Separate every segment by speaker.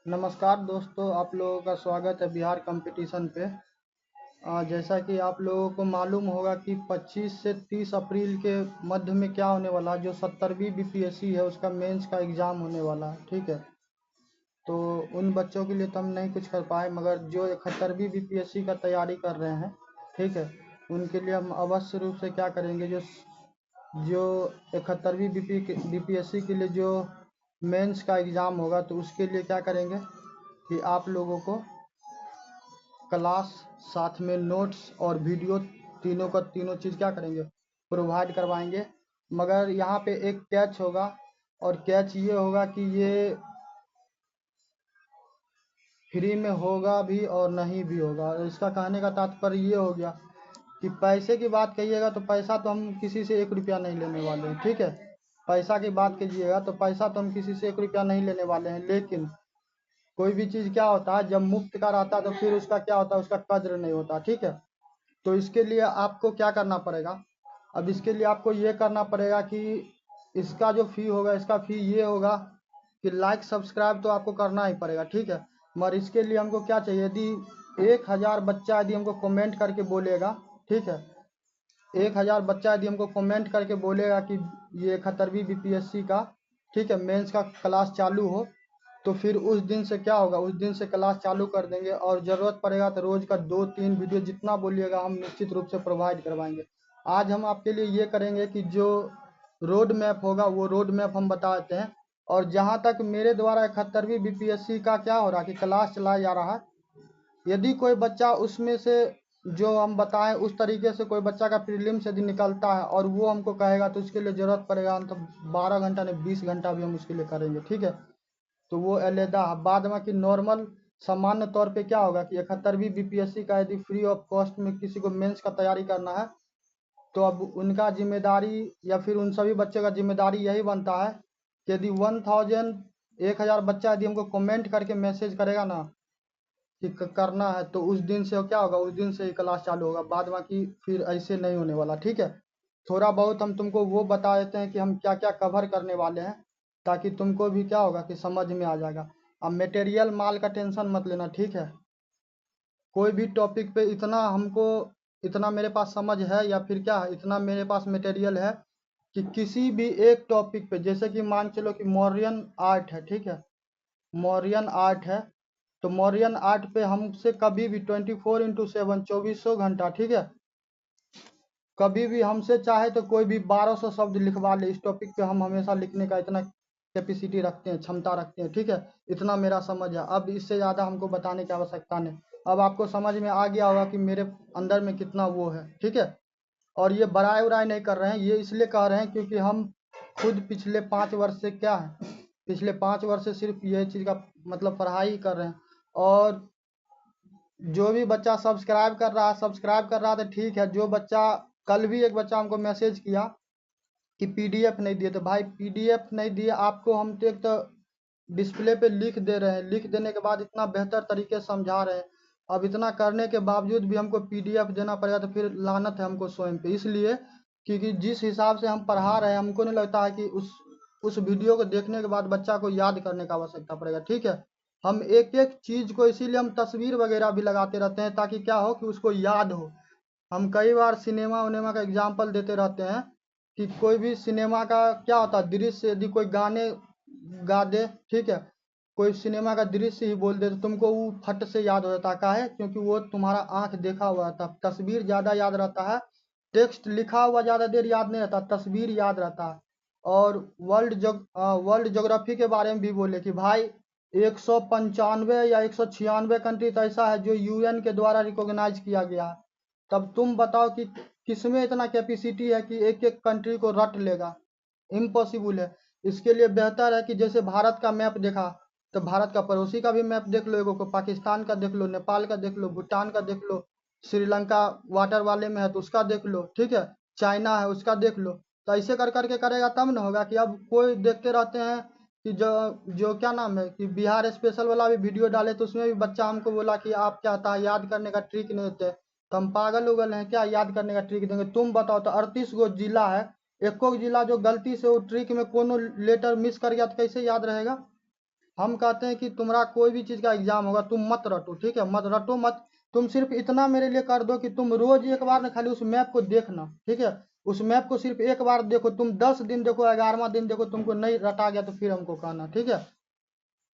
Speaker 1: नमस्कार दोस्तों, आप लोगों का स्वागत है बिहार कंपटीशन पे। जैसा कि आप लोगों को मालूम होगा कि 25 से 30 अप्रैल के मध्य में क्या होने वाला है, जो 70वीं बीपीएससी है उसका मेंस का एग्ज़ाम होने वाला है। ठीक है, तो उन बच्चों के लिए तो हम नहीं कुछ कर पाए, मगर जो 71वीं बीपीएससी का तैयारी कर रहे हैं, ठीक है, उनके लिए हम अवश्य रूप से क्या करेंगे, जो जो 71वीं बीपीएससी के लिए जो मेंस का एग्ज़ाम होगा, तो उसके लिए क्या करेंगे कि आप लोगों को क्लास, साथ में नोट्स और वीडियो, तीनों का तीनों चीज़ क्या करेंगे, प्रोवाइड करवाएंगे। मगर यहाँ पे एक कैच होगा, और कैच ये होगा कि ये फ्री में होगा भी और नहीं भी होगा। इसका कहने का तात्पर्य ये हो गया कि पैसे की बात कहिएगा तो पैसा तो हम किसी से 1 रुपया नहीं लेने वाले हैं। ठीक है, पैसा की बात कीजिएगा तो पैसा तो हम किसी से 1 रुपया नहीं लेने वाले हैं। लेकिन कोई भी चीज़ क्या होता है, जब मुफ्त का रहता है तो फिर उसका क्या होता है, उसका कद्र नहीं होता। ठीक है, तो इसके लिए आपको क्या करना पड़ेगा, अब इसके लिए आपको ये करना पड़ेगा कि इसका जो फ़ी होगा, इसका फ़ी ये होगा कि लाइक सब्सक्राइब तो आपको करना ही पड़ेगा। ठीक है, मगर इसके लिए हमको क्या चाहिए, यदि 1000 बच्चा यदि हमको कमेंट करके बोलेगा, ठीक है, 1000 बच्चा यदि हमको कमेंट करके बोलेगा कि ये 71वीं बीपीएससी का, ठीक है, मेंस का क्लास चालू हो, तो फिर उस दिन से क्या होगा, उस दिन से क्लास चालू कर देंगे। और ज़रूरत पड़ेगा तो रोज़ का 2-3 वीडियो जितना बोलिएगा हम निश्चित रूप से प्रोवाइड करवाएंगे। आज हम आपके लिए ये करेंगे कि जो रोड मैप होगा वो रोड मैप हम बता देते हैं। और जहाँ तक मेरे द्वारा 71वीं बीपीएससी का क्या हो रहा है कि क्लास चलाया जा रहा है, यदि कोई बच्चा उसमें से जो हम बताएं उस तरीके से कोई बच्चा का प्रीलिम्स यदि निकलता है और वो हमको कहेगा, तो उसके लिए ज़रूरत पड़ेगा तो 12 घंटा नहीं 20 घंटा भी हम उसके लिए करेंगे। ठीक है, तो वो अलहदा। बाद में कि नॉर्मल सामान्य तौर पे क्या होगा कि 71वीं बीपीएससी का यदि फ्री ऑफ कॉस्ट में किसी को मेंस का तैयारी करना है, तो अब उनका जिम्मेदारी या फिर उन सभी बच्चों का जिम्मेदारी यही बनता है कि यदि 1000 बच्चा यदि हमको कमेंट करके मैसेज करेगा ना कि करना है, तो उस दिन से क्या होगा, उस दिन से ही क्लास चालू होगा। बाद बाकी फिर ऐसे नहीं होने वाला। ठीक है, थोड़ा बहुत हम तुमको वो बता देते हैं कि हम क्या क्या कवर करने वाले हैं, ताकि तुमको भी क्या होगा कि समझ में आ जाएगा। अब मटेरियल माल का टेंशन मत लेना। ठीक है, कोई भी टॉपिक पे इतना मेरे पास समझ है, या फिर क्या है, इतना मेरे पास मटेरियल है कि किसी भी एक टॉपिक पे, जैसे कि मान चलो कि मौर्यन आर्ट है, ठीक है, मौर्यन आर्ट है, तो मौर्यन आर्ट पे हमसे कभी भी 24x7 2400 घंटा, ठीक है, कभी भी हमसे चाहे तो कोई भी 1200 शब्द लिखवा ले। इस टॉपिक पे हम हमेशा लिखने का इतना कैपेसिटी रखते हैं, क्षमता रखते हैं। ठीक है, इतना मेरा समझ है। अब इससे ज़्यादा हमको बताने की आवश्यकता नहीं। अब आपको समझ में आ गया होगा कि मेरे अंदर में कितना वो है। ठीक है, और ये बड़ाई उड़ाई नहीं कर रहे हैं, ये इसलिए कह रहे हैं क्योंकि हम खुद पिछले 5 वर्ष से क्या है, पिछले 5 वर्ष से सिर्फ यही चीज़ का मतलब पढ़ाई ही कर रहे हैं। और जो भी बच्चा सब्सक्राइब कर रहा था, ठीक है। जो बच्चा, कल भी एक बच्चा हमको मैसेज किया कि पीडीएफ नहीं दिए, तो भाई पीडीएफ नहीं दिए आपको, हम तो एक तो डिस्प्ले पे लिख दे रहे हैं, लिख देने के बाद इतना बेहतर तरीके से समझा रहे हैं। अब इतना करने के बावजूद भी हमको पीडीएफ देना पड़ेगा, तो फिर लानत है हमको स्वयं पे। इसलिए क्योंकि जिस हिसाब से हम पढ़ा रहे हैं, हमको नहीं लगता है कि उस वीडियो को देखने के बाद बच्चा को याद करने का आवश्यकता पड़ेगा। ठीक है, हम एक एक चीज़ को, इसीलिए हम तस्वीर वगैरह भी लगाते रहते हैं, ताकि क्या हो कि उसको याद हो। हम कई बार सिनेमा उनेमा का एग्जाम्पल देते रहते हैं कि कोई भी सिनेमा का क्या होता है, दृश्य यदि कोई गाने गा दे, ठीक है, कोई सिनेमा का दृश्य ही बोल दे, तो तुमको वो फट से याद हो जाता है। काहे? क्योंकि वो तुम्हारा आंख देखा हुआ था। तस्वीर ज़्यादा याद रहता है, टेक्स्ट लिखा हुआ ज़्यादा देर याद नहीं रहता, तस्वीर याद रहता है। और वर्ल्ड ज्योग्राफी के बारे में भी बोले कि भाई 195 या 196 कंट्री तो ऐसा है जो यूएन के द्वारा रिकॉग्नाइज किया गया है। तब तुम बताओ कि किसमें इतना कैपेसिटी है कि एक एक कंट्री को रट लेगा। इम्पॉसिबल है। इसके लिए बेहतर है कि जैसे भारत का मैप देखा, तो भारत का पड़ोसी का भी मैप देख लो, एगो को पाकिस्तान का देख लो, नेपाल का देख लो, भूटान का देख लो, श्रीलंका वाटर वाले में है तो उसका देख लो, ठीक है, चाइना है उसका देख लो। तो ऐसे कर करके करेगा तब ना होगा कि अब कोई देखते रहते हैं कि जो जो क्या नाम है कि बिहार स्पेशल वाला भी वीडियो डाले, तो उसमें भी बच्चा हमको बोला कि आप क्या था याद करने का ट्रिक नहीं देते। तो हम पागल उगल हैं क्या, याद करने का ट्रिक देंगे? तुम बताओ, तो 38 गो जिला है, एको जिला जो गलती से वो ट्रिक में कोनो लेटर मिस कर गया तो कैसे याद रहेगा? हम कहते हैं कि तुम्हारा कोई भी चीज़ का एग्जाम होगा तुम मत रटो, ठीक है, मत रटो मत। तुम सिर्फ इतना मेरे लिए कर दो कि तुम रोज एक बार ना खाली उस मैप को देखना, ठीक है, उस मैप को सिर्फ एक बार देखो, तुम 10 दिन देखो, 11वां दिन देखो, तुमको नहीं रटा गया तो फिर हमको कहना, ठीक है।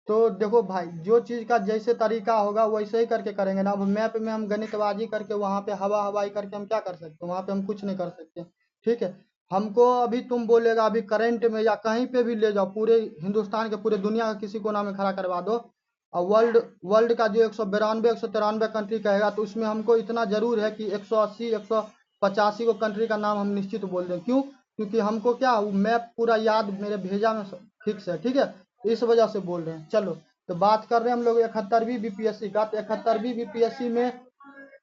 Speaker 1: तो देखो भाई, जो चीज़ का जैसे तरीका होगा वैसे ही करके करेंगे ना। अब मैप में हम गणितबाजी करके वहाँ पे हवा हवाई करके हम क्या कर सकते हैं, वहाँ पे हम कुछ नहीं कर सकते, ठीक है। हमको अभी तुम बोलेगा अभी करंट में या कहीं पे भी ले जाओ, पूरे हिंदुस्तान के पूरे दुनिया का किसी कोना में खड़ा करवा दो, और वर्ल्ड वर्ल्ड का जो 192 193 कंट्री कहेगा, तो उसमें हमको इतना जरूर है कि 180 185 को कंट्री का नाम हम निश्चित बोल दें। क्यों? क्योंकि हमको क्या मैप पूरा याद मेरे भेजा में फिक्स है, ठीक है, इस वजह से बोल रहे हैं। चलो, तो बात कर रहे हैं हम लोग 71वीं बीपीएससी का। तो 71वीं बीपीएससी में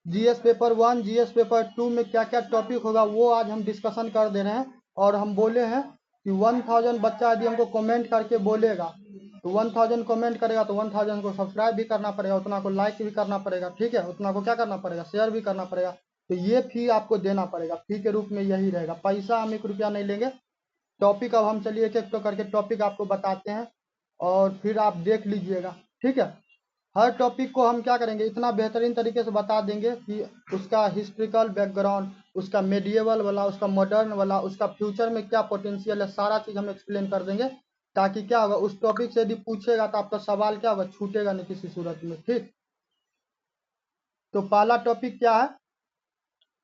Speaker 1: जीएस पेपर 1 जीएस पेपर 2 में क्या क्या टॉपिक होगा वो आज हम डिस्कशन कर दे रहे हैं। और हम बोले हैं कि 1000 बच्चा यदि हमको कमेंट करके बोलेगा, तो 1000 कमेंट करेगा तो 1000 को सब्सक्राइब भी करना पड़ेगा, उतना को लाइक भी करना पड़ेगा, ठीक है, उतना को क्या करना पड़ेगा, शेयर भी करना पड़ेगा। तो ये फी आपको देना पड़ेगा, फी के रूप में यही रहेगा, पैसा हम 1 रुपया नहीं लेंगे। टॉपिक अब हम चलिए एक एक तो करके टॉपिक आपको बताते हैं और फिर आप देख लीजिएगा, ठीक है। हर टॉपिक को हम क्या करेंगे, इतना बेहतरीन तरीके से बता देंगे कि उसका हिस्ट्रिकल बैकग्राउंड, उसका मेडिएवल वाला, उसका मॉडर्न वाला, उसका फ्यूचर में क्या पोटेंशियल है, सारा चीज़ हम एक्सप्लेन कर देंगे। ताकि क्या होगा, उस टॉपिक से यदि पूछेगा तो आपका सवाल क्या होगा, छूटेगा नहीं किसी सूरत में, ठीक। तो पहला टॉपिक क्या है,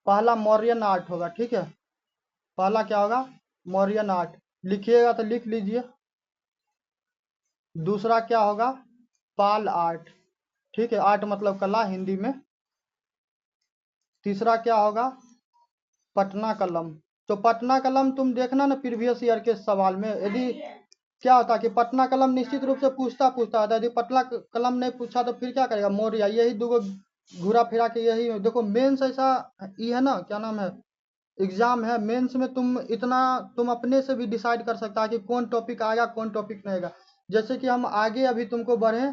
Speaker 1: पहला मौर्यन आर्ट होगा, ठीक है। पहला क्या होगा, मौर्यन आर्ट। लिखिएगा तो लिख लीजिए। दूसरा क्या होगा, पाल आर्ट, ठीक है, आर्ट मतलब कला हिंदी में। तीसरा क्या होगा, पटना कलम। तो पटना कलम तुम देखना ना प्रीवियस ईयर के सवाल में, यदि क्या होता है कि पटना कलम निश्चित रूप से पूछता होता है, यदि पटना कलम नहीं पूछा तो फिर क्या करेगा, मौर्य, यही दो घुरा फिरा के यही। देखो मेंस ऐसा ये है ना, क्या नाम है, एग्जाम है, मेंस में तुम इतना तुम अपने से भी डिसाइड कर सकता है कि कौन टॉपिक आएगा कौन टॉपिक नहीं आएगा। जैसे कि हम आगे अभी तुमको बढ़े,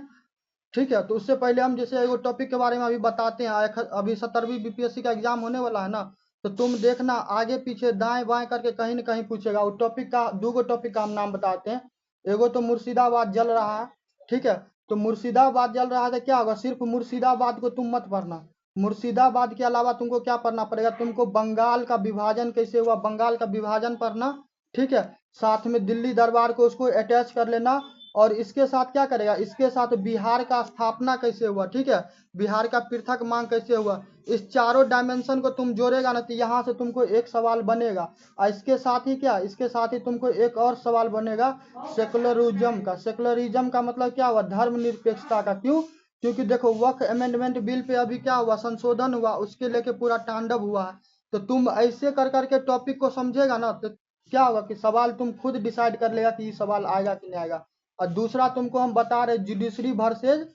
Speaker 1: ठीक है, तो उससे पहले हम जैसे एगो टॉपिक के बारे में अभी बताते हैं। अभी 70वीं बीपीएससी का एग्जाम होने वाला है ना, तो तुम देखना आगे पीछे दाएं बाएं करके कहीं ना कहीं पूछेगा। वो टॉपिक का दो टॉपिक का हम नाम बताते हैं। एगो तो मुर्शिदाबाद जल रहा है, ठीक है। तो मुर्शिदाबाद जल रहा है तो क्या होगा, सिर्फ मुर्शिदाबाद को तुम मत पढ़ना, मुर्शिदाबाद के अलावा तुमको क्या पढ़ना पड़ेगा, तुमको बंगाल का विभाजन कैसे हुआ, बंगाल का विभाजन पढ़ना, ठीक है। साथ में दिल्ली दरबार को उसको अटैच कर लेना। और इसके साथ क्या करेगा, इसके साथ बिहार का स्थापना कैसे हुआ, ठीक है, बिहार का पृथक मांग कैसे हुआ, इस चारों डायमेंशन को तुम जोड़ेगा ना, तो यहाँ से तुमको एक सवाल बनेगा। और इसके साथ ही क्या, इसके साथ ही तुमको एक और सवाल बनेगा सेकुलरिज्म का। सेकुलरिज्म का मतलब क्या हुआ, धर्मनिरपेक्षता का। क्यों? क्योंकि देखो वक्फ अमेंडमेंट बिल पे अभी क्या हुआ, संशोधन हुआ, उसके लेके पूरा तांडव हुआ है। तो तुम ऐसे कर करके टॉपिक को समझेगा ना, तो क्या होगा कि सवाल तुम खुद डिसाइड कर लेगा कि ये सवाल आएगा कि नहीं आएगा। और दूसरा तुमको हम बता रहे जुडिशरी वर्सेज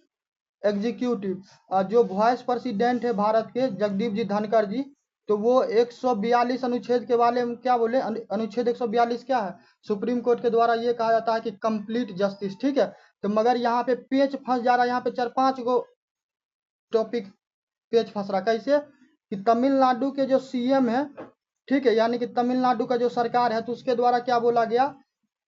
Speaker 1: एग्जीक्यूटिव, जो वाइस प्रेसिडेंट है भारत के जगदीप जी धनखड़ जी, तो वो 142 अनुच्छेद के बारे में क्या बोले, अनुच्छेद 142 क्या है, सुप्रीम कोर्ट के द्वारा ये कहा जाता है कि कंप्लीट जस्टिस, ठीक है। तो मगर यहाँ पे पेच फंस जा रहा है, यहाँ पे 4-5 गो टॉपिक पेच फंस रहा। कैसे कि तमिलनाडु के जो सीएम है, ठीक है, यानी कि तमिलनाडु का जो सरकार है, तो उसके द्वारा क्या बोला गया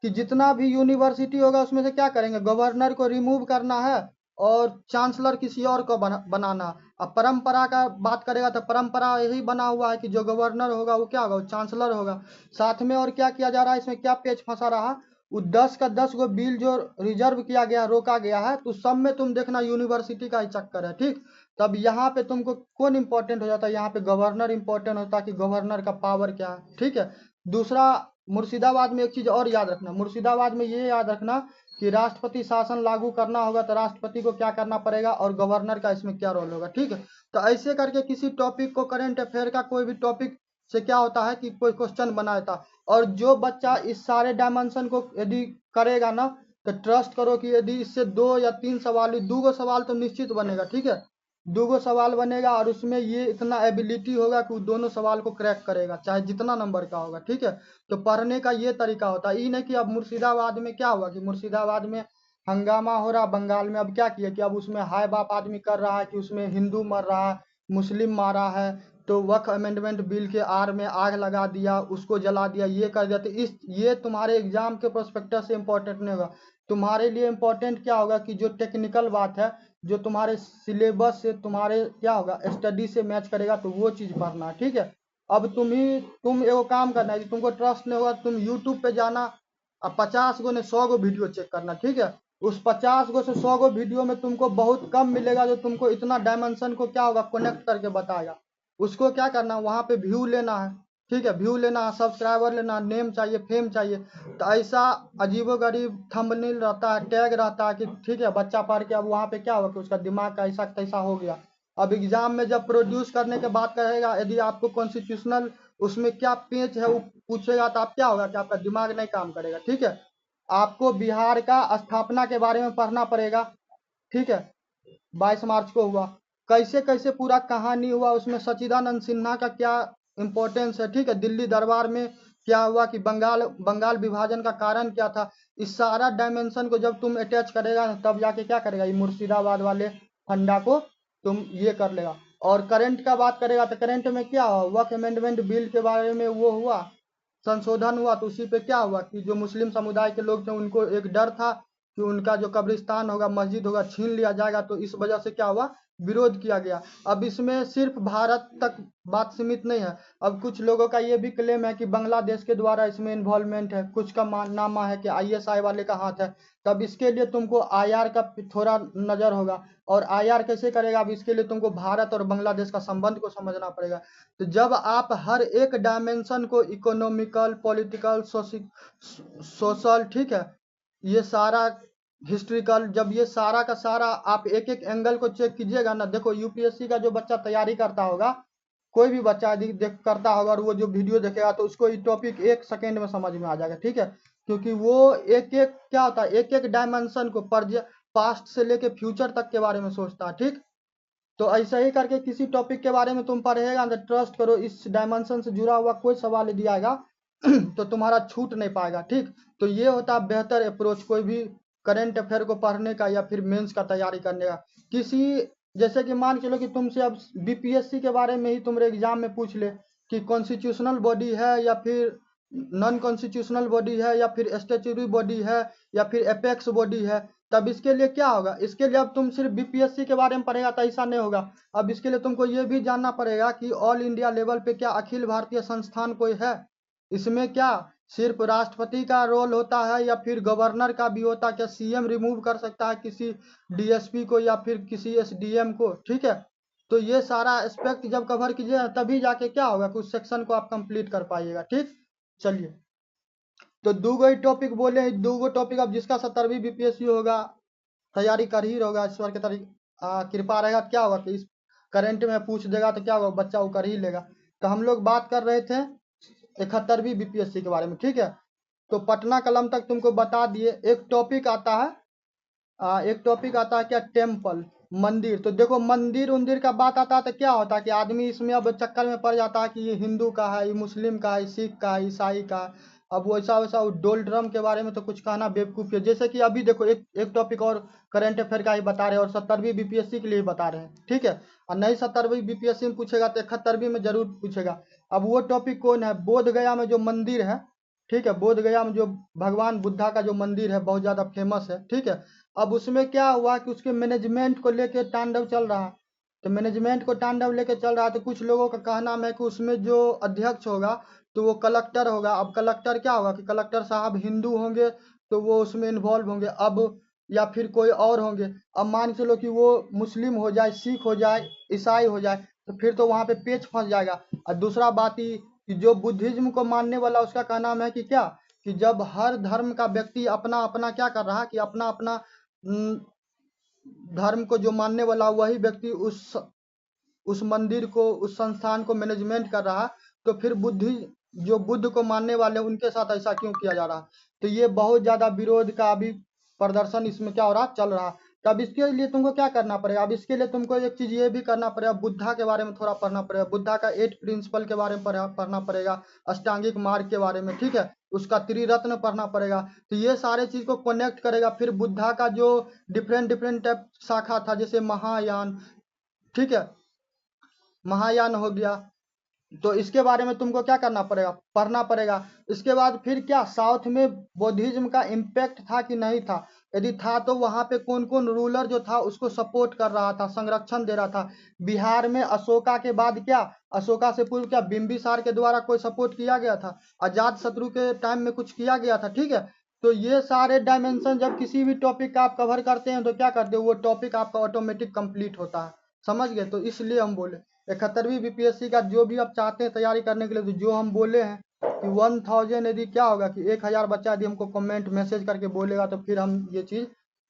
Speaker 1: कि जितना भी यूनिवर्सिटी होगा उसमें से क्या करेंगे, गवर्नर को रिमूव करना है और चांसलर किसी और को बनाना। अब परंपरा का बात करेगा तो परंपरा यही बना हुआ है कि जो गवर्नर होगा वो क्या होगा, वो चांसलर होगा। साथ में और क्या किया जा रहा है, इसमें क्या पेच फंसा रहा, वो 10 का 10 गो बिल जो रिजर्व किया गया, रोका गया है, तो सब में तुम देखना यूनिवर्सिटी का ही चक्कर है, ठीक। तब यहाँ पे तुमको कौन इंपॉर्टेंट हो जाता है, यहाँ पे गवर्नर इंपॉर्टेंट होता है कि गवर्नर का पावर क्या है, ठीक है। दूसरा, मुर्शिदाबाद में एक चीज और याद रखना, मुर्शिदाबाद में ये याद रखना कि राष्ट्रपति शासन लागू करना होगा तो राष्ट्रपति को क्या करना पड़ेगा और गवर्नर का इसमें क्या रोल होगा, ठीक है। तो ऐसे करके किसी टॉपिक को, करंट अफेयर का कोई भी टॉपिक से क्या होता है कि कोई क्वेश्चन बनाया था। और जो बच्चा इस सारे डायमेंशन को यदि करेगा ना, तो ट्रस्ट करो कि यदि इससे 2 या 3 सवाल, 2 सवाल तो निश्चित बनेगा, ठीक है, 2 सवाल बनेगा। और उसमें ये इतना एबिलिटी होगा कि वो दोनों सवाल को क्रैक करेगा, चाहे जितना नंबर का होगा, ठीक है। तो पढ़ने का ये तरीका होता है। ये नहीं कि अब मुर्शिदाबाद में क्या हुआ कि मुर्शिदाबाद में हंगामा हो रहा, बंगाल में अब क्या किया कि अब उसमें हाय बाप आदमी कर रहा है कि उसमें हिंदू मर रहा है, मुस्लिम मारा है, तो वक्फ अमेंडमेंट बिल के आड़ में आग लगा दिया, उसको जला दिया, ये कर दिया। तो इस ये तुम्हारे एग्जाम के प्रोस्पेक्टस से इंपॉर्टेंट नहीं होगा। तुम्हारे लिए इम्पोर्टेंट क्या होगा कि जो टेक्निकल बात है, जो तुम्हारे सिलेबस से, तुम्हारे क्या होगा, स्टडी से मैच करेगा, तो वो चीज़ पढ़ना, ठीक है। अब तुम एगो काम करना है कि तुमको ट्रस्ट नहीं होगा, तुम यूट्यूब पे जाना, अब 50 गो ने 100 गो वीडियो चेक करना, ठीक है। उस 50 गो से 100 गो वीडियो में तुमको बहुत कम मिलेगा जो तुमको इतना डायमेंशन को क्या होगा कनेक्ट करके बताएगा। उसको क्या करना, वहाँ पे व्यू लेना है, ठीक है, व्यू लेना है, सब्सक्राइबर लेना, नेम चाहिए, फेम चाहिए। तो ऐसा अजीबोगरीब थंबनेल रहता है, टैग रहता है कि ठीक है, बच्चा पढ़ के अब वहाँ पे क्या होगा कि उसका दिमाग का ऐसा तैसा हो गया। अब एग्जाम में जब प्रोड्यूस करने के बात करेगा, यदि आपको कॉन्स्टिट्यूशनल उसमें क्या पेज है वो पूछेगा, तो आप क्या होगा कि आपका दिमाग नहीं काम करेगा, ठीक है। आपको बिहार का स्थापना के बारे में पढ़ना पड़ेगा, ठीक है, 22 मार्च को हुआ, कैसे कैसे पूरा कहानी हुआ, उसमें सच्चिदानंद सिन्हा का क्या इम्पोर्टेंस है, ठीक है, दिल्ली दरबार में क्या हुआ कि बंगाल बंगाल विभाजन का कारण क्या था। इस सारा डायमेंशन को जब तुम अटैच करेगा तब जाके क्या करेगा, ये मुर्शिदाबाद वाले फंडा को तुम ये कर लेगा। और करंट का बात करेगा तो करंट में क्या हुआ, वक्फ अमेंडमेंट बिल के बारे में वो हुआ, संशोधन हुआ, तो उसी पे क्या हुआ कि जो मुस्लिम समुदाय के लोग थे उनको एक डर था कि उनका जो कब्रिस्तान होगा, मस्जिद होगा, छीन लिया जाएगा, तो इस वजह से क्या हुआ, विरोध किया गया। अब इसमें सिर्फ भारत तक बात सीमित नहीं है, अब कुछ लोगों का ये भी क्लेम है कि बांग्लादेश के द्वारा इसमें इन्वॉल्वमेंट है, कुछ का मानना है कि आईएसआई वाले का हाथ है। तब इसके लिए तुमको आईआर का थोड़ा नजर होगा, और आईआर कैसे करेगा, अब इसके लिए तुमको भारत और बांग्लादेश का संबंध को समझना पड़ेगा। तो जब आप हर एक डायमेंशन को, इकोनॉमिकल, पॉलिटिकल, सोशल, ठीक है, ये सारा हिस्ट्रिकल, जब ये सारा का सारा आप एक एक एंगल को चेक कीजिएगा ना, देखो यूपीएससी का जो बच्चा तैयारी करता होगा, कोई भी बच्चा यदि देख करता होगा और वो जो वीडियो देखेगा तो उसको ये टॉपिक 1 सेकेंड में समझ में आ जाएगा, ठीक है। क्योंकि वो एक एक क्या होता है, एक एक डायमेंशन को पास्ट से लेके फ्यूचर तक के बारे में सोचता है, ठीक। तो ऐसा ही करके किसी टॉपिक के बारे में तुम पढ़ेगा तो ट्रस्ट करो, इस डायमेंशन से जुड़ा हुआ कोई सवाल यदि आएगा तो तुम्हारा छूट नहीं पाएगा, ठीक। तो ये होता है बेहतर अप्रोच कोई भी करंट अफेयर को पढ़ने का या फिर मेंस का तैयारी करने का। किसी जैसे कि मान चलो कि तुमसे अब बीपीएससी के बारे में ही तुम्हारे एग्जाम में पूछ ले कि कॉन्स्टिट्यूशनल बॉडी है या फिर नॉन कॉन्स्टिट्यूशनल बॉडी है या फिर स्टेचुरी बॉडी है या फिर एपेक्स बॉडी है, तब इसके लिए क्या होगा, इसके लिए अब तुम सिर्फ बीपीएससी के बारे में पढ़ेगा तो ऐसा नहीं होगा। अब इसके लिए तुमको ये भी जानना पड़ेगा कि ऑल इंडिया लेवल पे क्या अखिल भारतीय संस्थान कोई है, इसमें क्या सिर्फ राष्ट्रपति का रोल होता है या फिर गवर्नर का भी होता है, क्या सीएम रिमूव कर सकता है किसी डीएसपी को या फिर किसी एसडीएम को, ठीक है। तो ये सारा एस्पेक्ट जब कवर कीजिएगा तभी जाके क्या होगा कि उस सेक्शन को आप कंप्लीट कर पाइएगा, ठीक। चलिए, तो दो ही टॉपिक बोले, दो टॉपिक, अब जिसका 70वीं बीपीएससी होगा तैयारी कर ही होगा, ईश्वर की कृपा रहेगा तो क्या होगा कि इस करंट में पूछ देगा तो क्या होगा, बच्चा वो कर ही लेगा। तो हम लोग बात कर रहे थे 71वीं बीपीएससी के बारे में, ठीक है। तो पटना कलम तक तुमको बता दिए। एक टॉपिक आता है एक टॉपिक आता है क्या, टेम्पल, मंदिर। तो देखो मंदिर उंदिर का बात आता है तो क्या होता है कि आदमी इसमें अब चक्कर में पड़ जाता है कि ये हिंदू का है, ये मुस्लिम का है, सिख का है, ईसाई का है। अब वैसा वैसा डोलड्रम के बारे में तो कुछ कहना बेवकूफ़ी है। जैसे कि अभी देखो एक एक टॉपिक और करंट अफेयर का ही बता रहे हैं और 70वीं बीपीएससी के लिए बता रहे हैं, ठीक है। और नहीं 70वीं बीपीएससी में पूछेगा तो 71वीं में जरूर पूछेगा। अब वो टॉपिक कौन है, बोध गया में जो मंदिर है, ठीक है, बोध गया में जो भगवान बुद्धा का जो मंदिर है बहुत ज़्यादा फेमस है, ठीक है। अब उसमें क्या हुआ कि उसके मैनेजमेंट को लेके तांडव चल रहा है। तो मैनेजमेंट को तांडव लेके चल रहा है तो कुछ लोगों का कहना है कि उसमें जो अध्यक्ष होगा तो वो कलेक्टर होगा। अब कलेक्टर क्या होगा कि कलेक्टर साहब हिंदू होंगे तो वो उसमें इन्वॉल्व होंगे, अब या फिर कोई और होंगे। अब मान चलो कि वो मुस्लिम हो जाए, सिख हो जाए, ईसाई हो जाए, तो फिर तो वहाँ पे पेच फंस जाएगा। और दूसरा बात ही कि जो बुद्धिज्म को मानने वाला उसका कहना है कि क्या, कि जब हर धर्म का व्यक्ति अपना अपना क्या कर रहा है कि अपना अपना धर्म को जो मानने वाला वही व्यक्ति उस मंदिर को, उस संस्थान को मैनेजमेंट कर रहा है, तो फिर जो बुद्ध को मानने वाले उनके साथ ऐसा क्यों किया जा रहा है। तो ये बहुत ज्यादा विरोध का अभी प्रदर्शन इसमें क्या हो रहा, चल रहा। तब इसके लिए तुमको क्या करना पड़ेगा, अब इसके लिए तुमको एक चीज ये भी करना पड़ेगा, बुद्धा के बारे में थोड़ा पढ़ना पड़ेगा, बुद्धा का 8 प्रिंसिपल के बारे में पढ़ना पड़ेगा, अष्टांगिक मार्ग के बारे में, ठीक है, उसका त्रिरत्न पढ़ना पड़ेगा। तो ये सारे चीज को कनेक्ट करेगा। फिर बुद्धा का जो डिफरेंट डिफरेंट टाइप शाखा था, जैसे महायान, ठीक है, महायान हो गया, तो इसके बारे में तुमको क्या करना पड़ेगा, पढ़ना पड़ेगा। इसके बाद फिर क्या साउथ में बौद्धिज्म का इम्पैक्ट था कि नहीं था, यदि था तो वहां पे कौन कौन रूलर जो था उसको सपोर्ट कर रहा था, संरक्षण दे रहा था। बिहार में अशोका के बाद क्या, अशोका से पूर्व क्या बिंबिसार के द्वारा कोई सपोर्ट किया गया था? अजात शत्रु के टाइम में कुछ किया गया था, ठीक है। तो ये सारे डायमेंशन जब किसी भी टॉपिक का आप कवर करते हैं तो क्या करते हो, वो टॉपिक आपका ऑटोमेटिक कंप्लीट होता है, समझ गए। तो इसलिए हम बोले 71वीं बीपीएससी का जो भी आप चाहते हैं तैयारी करने के लिए, तो जो हम बोले हैं कि 1000 यदि क्या होगा कि 1000 बच्चा यदि हमको कमेंट मैसेज करके बोलेगा तो फिर हम ये चीज़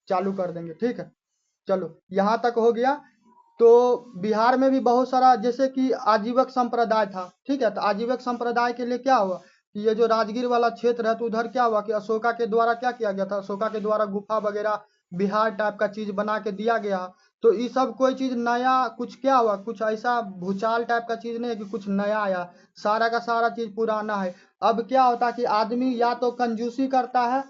Speaker 1: चालू कर देंगे, ठीक है। चलो यहाँ तक हो गया। तो बिहार में भी बहुत सारा जैसे कि आजीवक संप्रदाय था, ठीक है। तो आजीवक संप्रदाय के लिए क्या हुआ कि ये जो राजगीर वाला क्षेत्र है तो उधर क्या हुआ कि अशोका के द्वारा क्या किया गया था, अशोका के द्वारा गुफा वगैरह बिहार टाइप का चीज बना के दिया गया। तो ये सब कोई चीज नया कुछ क्या हुआ, कुछ ऐसा भूचाल टाइप का चीज नहीं है कि कुछ नया आया, सारा का सारा चीज पुराना है। अब क्या होता है कि आदमी या तो कंजूसी करता है,